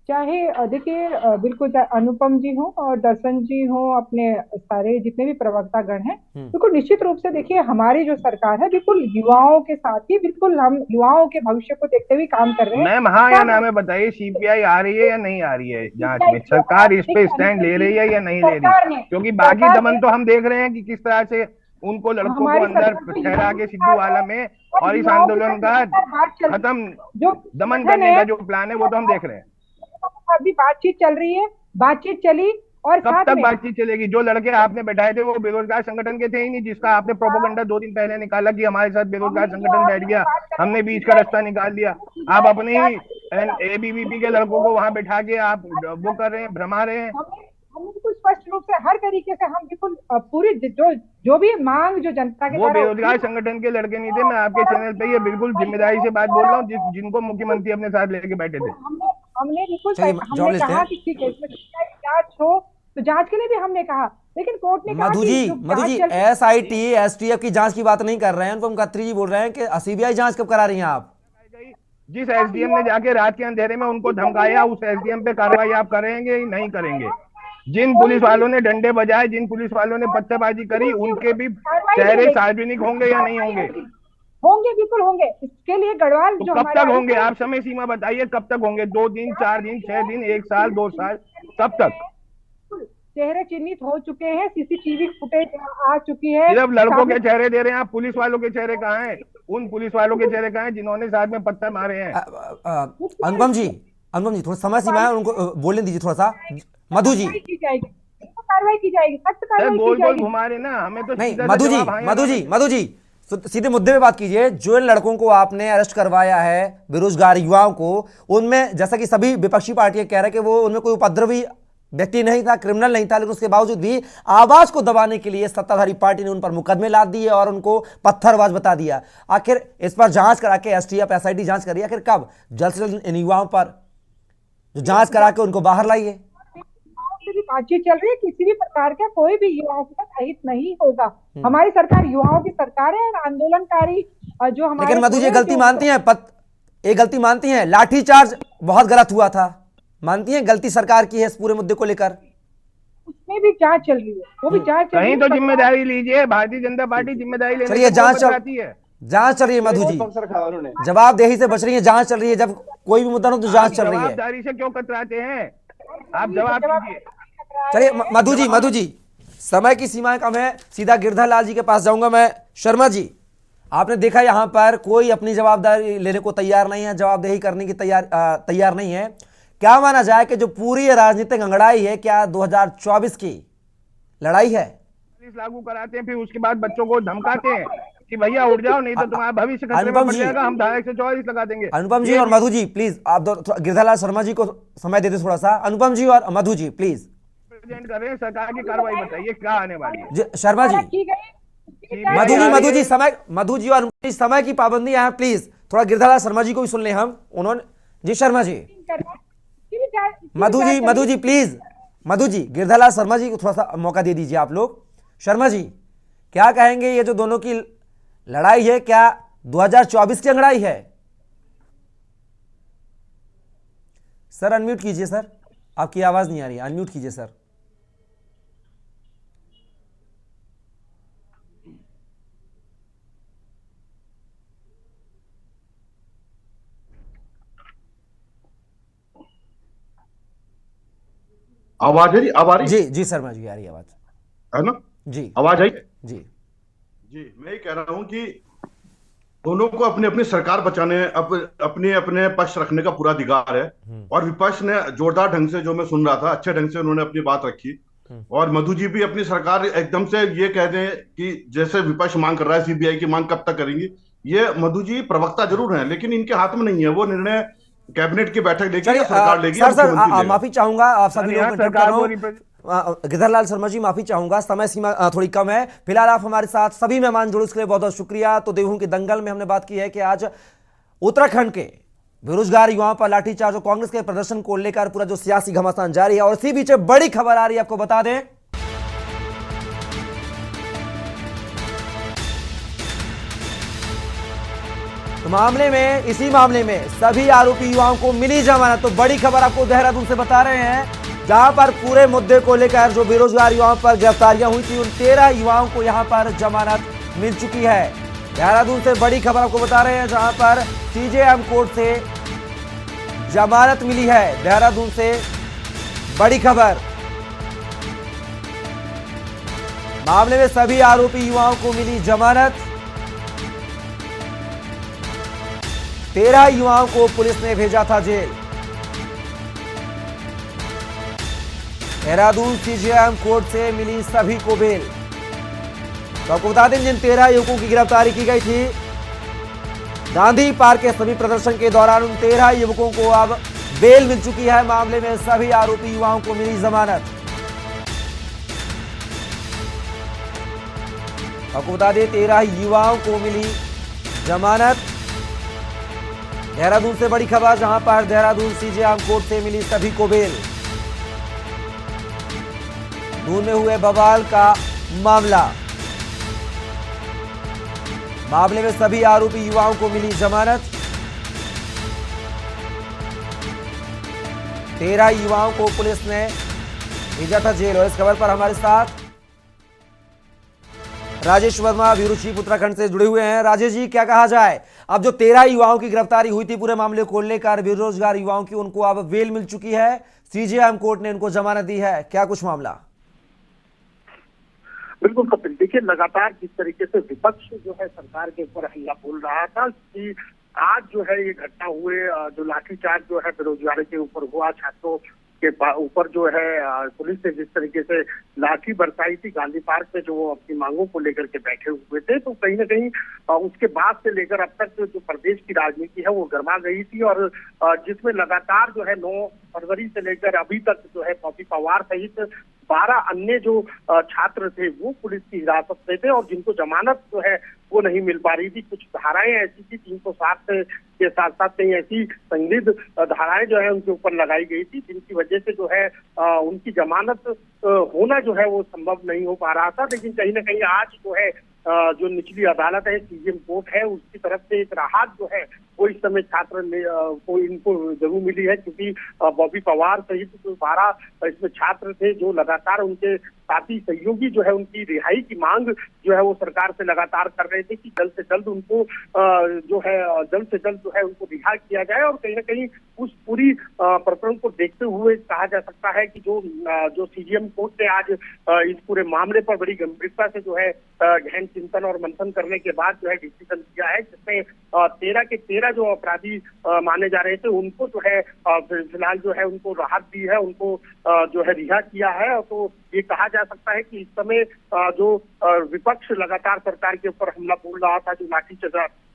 चाहे देखिए बिल्कुल अनुपम जी हो और दर्शन जी हो, अपने सारे जितने भी प्रवक्ता गण हैं, बिल्कुल निश्चित रूप से देखिए हमारी जो सरकार है बिल्कुल युवाओं के साथ ही, बिल्कुल हम युवाओं के भविष्य को देखते हुए काम कर रहे हैं।
मैम हाँ या ना में बताइए, सीबीआई आ रही है या नहीं आ रही है जांच में? सरकार इस पे स्टैंड ले रही है या नहीं ले रही? क्योंकि बाकी दमन तो हम देख रहे हैं कि किस तरह से उनको लड़कों को अंदर ठहरा के सिद्धूवाला में, और इस आंदोलन का खत्म दमन करने का जो प्लान है वो तो हम देख रहे हैं।
अभी बातचीत चल रही है, बातचीत चली, और
कब तक बातचीत चलेगी? जो लड़के आपने बैठाए थे वो बेरोजगार संगठन के थे ही नहीं, जिसका आपने प्रोपेगेंडा 2 दिन पहले निकाला कि हमारे साथ बेरोजगार संगठन बैठ गया, हमने बीच का रास्ता निकाल दिया। आप अपने ही एबीवीपी के लड़कों को वहां बैठा के आप वो कर रहे हैं, भ्रमा रहे हैं।
हम बिल्कुल स्पष्ट रूप से हर तरीके से हम बिल्कुल पूरी जो भी मांग जो जनता के,
वो बेरोजगार संगठन के लड़के नहीं थे। मैं आपके चैनल पे ये बिल्कुल जिम्मेदारी से बात बोल रहा हूँ, जिनको मुख्यमंत्री अपने साथ लेके बैठे थे।
हमने बिल्कुल हमने कहा कि ठीक है इसमें जांच हो, तो जांच के लिए भी हमने कहा, लेकिन कोर्ट ने
मधु जी एसआईटी एसटीएफ की जांच की बात नहीं कर रहे हैं, अनुपम खत्री जी बोल रहे हैं कि सीबीआई जांच कब करा रही हैं आप?
जिस एसडीएम ने जाके रात के अंधेरे में उनको धमकाया, उस एसडीएम पे कार्रवाई आप करेंगे या नहीं करेंगे? जिन पुलिस वालों ने डंडे बजाए, जिन पुलिस वालों ने पत्थरबाजी करी, उनके भी चेहरे सार्वजनिक होंगे या नहीं होंगे?
होंगे, बिल्कुल होंगे। इसके लिए गढ़वाल
तो कब तक होंगे? आप समय सीमा बताइए, कब तक होंगे? 2 दिन, 4 दिन, 6 दिन, 1 साल, 2 साल, कब तक?
चेहरे चिन्हित हो चुके हैं, सीसीटीवी फुटेज आ चुकी है।
सिर्फ लड़कों के चेहरे दे रहे हैं आप, पुलिस वालों के चेहरे कहाँ हैं? उन पुलिस वालों के चेहरे कहाँ हैं जिन्होंने साथ में पत्थर मारे हैं?
अनुपम जी थोड़ा समय सीमा है, उनको बोलने दीजिए थोड़ा सा। मधु जी
कार्रवाई की जाएगी, सख्त कार्रवाई की जाएगी।
घुमा रहे ना हमें तो
नहीं। मधु जी सीधे मुद्दे पे बात कीजिए। जो इन लड़कों को आपने अरेस्ट करवाया है, बेरोजगार युवाओं को, उनमें जैसा कि सभी विपक्षी पार्टियां कह रहे हैं कि वो उनमें कोई उपद्रवी व्यक्ति नहीं था, क्रिमिनल नहीं था, लेकिन उसके बावजूद भी आवाज को दबाने के लिए सत्ताधारी पार्टी ने उन पर मुकदमे लाद दिए और उनको पत्थरबाज बता दिया। आखिर इस पर जांच करा के एसटीएफ एसआईटी जांच करिए, आखिर कब? जल्द से जल्द इन युवाओं पर जो जांच करा के उनको बाहर लाइए।
भी बातचीत चल रही है, किसी भी प्रकार का कोई भी युवाओं के साथ अहित नहीं होगा। हमारी सरकार युवाओं की सरकार है और आंदोलनकारी जो हमारे
लेकिन मधु जी गलती मानती हैं, ये गलती मानती हैं, लाठीचार्ज बहुत गलत हुआ था, मानती हैं गलती सरकार की है इस पूरे मुद्दे को लेकर?
उसमें भी जांच चल रही है, वो भी जांच चल रही
कहीं
है।
तो जिम्मेदारी लीजिए, भारतीय जनता पार्टी जिम्मेदारी लेने
चलिए
से
जांच
बचाती है।
जांच चल रही है मधु जी,
पक्ष रखा उन्होंने।
जवाबदेही से बच रही है, जांच चल रही है। जब कोई भी मुद्दा हो तो जांच चल रही है।
जवाबदारी से क्यों कतराते हैं आप? जवाब दीजिए।
चलिए मधु जी समय की सीमाएं कम है, सीधा गिरधर लाल जी के पास जाऊंगा मैं। शर्मा जी, आपने देखा यहाँ पर कोई अपनी जवाबदारी लेने को तैयार नहीं है, जवाबदेही करने की तैयार नहीं है। क्या माना जाए कि जो पूरी राजनीतिक अंगड़ाई है, क्या 2024 की लड़ाई है?
लागू कराते हैं, फिर उसके बाद बच्चों को धमकाते हैं कि भैया उठ जाओ, नहीं तो तुम्हारा भविष्य खतरे में पड़ जाएगा, हम धारा 144 लगा देंगे।
अनुपम जी और मधु जी प्लीज, आप गिरधरलाल शर्मा जी को समय दे दे थोड़ा सा। अनुपम जी और मधु जी प्लीज।
प्रेजेंट कर रहे हैं, सरकार की कार्रवाई बताइए क्या आने वाली है।
शर्मा जी, मधु जी और समय की पाबंदी है प्लीज, थोड़ा गिरधरलाल शर्मा जी को भी सुन ले हम। उन्होंने जी शर्मा जी, मधु जी प्लीज, मधु जी गिरधरलाल शर्मा जी को थोड़ा सा मौका दे दीजिए आप लोग। शर्मा जी क्या कहेंगे, ये जो दोनों की लड़ाई है क्या 2024 की लड़ाई है? सर अनम्यूट कीजिए सर, आपकी आवाज नहीं आ रही, अनम्यूट कीजिए सर।
आवाज है आवाज
जी शर्मा जी आ रही आवाज
है ना
जी,
आवाज आई
जी
जी। मैं ये कह रहा हूं कि दोनों को अपनी अपनी सरकार बचाने अपने अपने पक्ष रखने का पूरा अधिकार है। और विपक्ष ने जोरदार ढंग से, जो मैं सुन रहा था, अच्छे ढंग से उन्होंने अपनी बात रखी। और मधु जी भी अपनी सरकार एकदम से ये कह दें कि जैसे विपक्ष मांग कर रहा है सीबीआई की मांग कब तक करेंगी, ये मधु जी प्रवक्ता जरूर हैं लेकिन इनके हाथ में नहीं है, वो निर्णय कैबिनेट की बैठक लेगी या सरकार लेगी।
सर माफी चाहूंगा आप सभी लोगों को, गिरधरलाल शर्मा जी माफी चाहूंगा, समय सीमा थोड़ी कम है। फिलहाल आप हमारे साथ सभी मेहमान जुड़े उसके लिए बहुत बहुत शुक्रिया। तो देवों के दंगल में हमने बात की है कि आज उत्तराखंड के बेरोजगार युवाओं पर लाठीचार्ज और कांग्रेस के प्रदर्शन को लेकर पूरा जो सियासी घमासान जारी है। और इसी बीच बड़ी खबर आ रही है, आपको बता दें तो इसी मामले में सभी आरोपी युवाओं को मिली जमानत। तो बड़ी खबर आपको देहरादून से बता रहे हैं, जहां पर पूरे मुद्दे को लेकर जो बेरोजगार युवाओं पर गिरफ्तारियां हुई थी, उन 13 युवाओं को यहां पर जमानत मिल चुकी है। देहरादून से बड़ी खबर आपको बता रहे हैं, जहां पर सीजेएम कोर्ट से जमानत मिली है। देहरादून से बड़ी खबर, मामले में सभी आरोपी युवाओं को मिली जमानत। 13 युवाओं को पुलिस ने भेजा था जेल। देहरादून सीजेएम कोर्ट से मिली सभी को बेल। तो आपको बता दें, जिन 13 युवकों की गिरफ्तारी की गई थी गांधी पार्क के सभी प्रदर्शन के दौरान, उन 13 युवकों को अब बेल मिल चुकी है। मामले में सभी आरोपी युवाओं को मिली जमानत। आपको बता दें 13 युवाओं को मिली जमानत। देहरादून से बड़ी खबर, जहां पर देहरादून सीजेएम कोर्ट से मिली सभी को बेल। दून में हुए बवाल का मामला, मामले में सभी आरोपी युवाओं को मिली जमानत। 13 युवाओं को पुलिस ने भेजा था जेल। और इस खबर पर हमारे साथ राजेश वर्मा ब्यूरो चीफ उत्तराखंड से जुड़े हुए हैं। राजेश जी, क्या कहा जाए, अब जो 13 युवाओं की गिरफ्तारी हुई थी पूरे मामले को लेकर, बेरोजगार युवाओं की, उनको अब बेल मिल चुकी है, सीजेएम कोर्ट ने उनको जमानत दी है, क्या कुछ मामला?
बिल्कुल कपिल, देखिए लगातार जिस तरीके से विपक्ष जो है सरकार के ऊपर हल्ला बोल रहा था कि आज जो है ये घटना हुए, जो लाठीचार्ज जो है बेरोजगारी के ऊपर हुआ, छात्रों के ऊपर जो है पुलिस ने जिस तरीके से लाठी बरसाई थी गांधी पार्क में, जो वो अपनी मांगों को लेकर के बैठे हुए थे, तो कहीं ना कहीं उसके बाद से लेकर अब तक जो प्रदेश की राजनीति है वो गर्मा गई थी। और जिसमें लगातार जो है 9 फरवरी से लेकर अभी तक जो है पॉपी पवार सहित 12 अन्य जो छात्र थे वो पुलिस की हिरासत में थे और जिनको जमानत जो है वो नहीं मिल पा रही थी। कुछ धाराएं ऐसी थी 307 के साथ साथ कई ऐसी संदिग्ध धाराएं जो है उनके ऊपर लगाई गई थी, जिनकी वजह से जो है उनकी जमानत होना जो है वो संभव नहीं हो पा रहा था। लेकिन कहीं ना कहीं आज जो है जो निचली अदालत है, सीजेएम कोर्ट है, उसकी तरफ से एक राहत जो है वो इस समय छात्र को इनको जरूर मिली है, क्योंकि बॉबी पवार सहित 12 इसमें छात्र थे जो लगातार उनके साथी सहयोगी जो है उनकी रिहाई की मांग जो है वो सरकार से लगातार कर रहे थे कि जल्द से जल्द उनको जो है उनको रिहा किया जाए। और कहीं ना कहीं उस पूरी प्रकरण को देखते हुए कहा जा सकता है कि जो सीजेएम कोर्ट ने आज इस पूरे मामले पर बड़ी गंभीरता से जो है गहन चिंतन और मंथन करने के बाद जो है डिसीजन किया है, जिसमें 13 के 13 जो अपराधी माने जा रहे थे उनको जो है फिलहाल जो है उनको राहत दी है, उनको जो है रिहा किया है। तो ये कहा जा सकता है कि इस समय जो विपक्ष लगातार सरकार के ऊपर हमला बोल रहा था, जो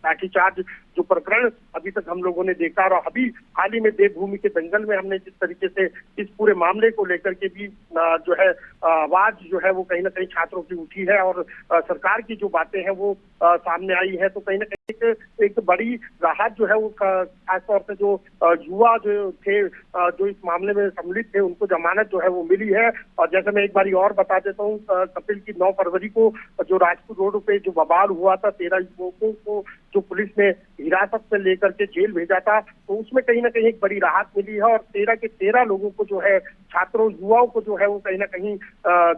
लाठीचार्ज जो प्रकरण अभी तक हम लोगों ने देखा, और अभी हाल ही में देवभूमि के दंगल में हमने जिस तरीके से इस पूरे मामले को लेकर के भी जो है आवाज जो है वो कहीं ना कहीं छात्रों की उठी है और सरकार की जो बातें हैं वो सामने आई है, तो कहीं ना कहीं एक बड़ी राहत जो है वो खासतौर से जो युवा जो थे जो इस मामले में सम्मिलित थे उनको जमानत जो है वो मिली है। और जैसे मैं एक बार और बता देता हूँ, कपिल की 9 फरवरी को जो राजपुर रोड पे जो बवाल हुआ था, 13 युवकों को जो पुलिस ने हिरासत में लेकर के जेल भेजा था, तो उसमें कहीं ना कहीं एक बड़ी राहत मिली है और 13 के 13 लोगों को जो है छात्रों युवाओं को जो है वो कहीं ना कहीं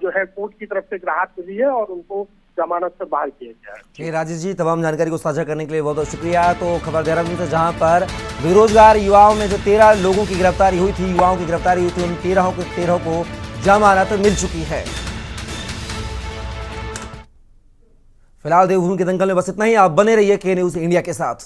जो है कोर्ट की तरफ से राहत मिली है और उनको जमानत से बाहर किया गया है।
राजेश जी, तमाम जानकारी को साझा करने के लिए बहुत बहुत शुक्रिया। तो खबर देहरादून से, जहां पर बेरोजगार युवाओं में जो 13 लोगों की गिरफ्तारी हुई थी, उन 13 को जमानत मिल चुकी है। फिलहाल देवभूमि के दंगल में बस इतना ही। आप बने रहिए के न्यूज़ इंडिया के साथ।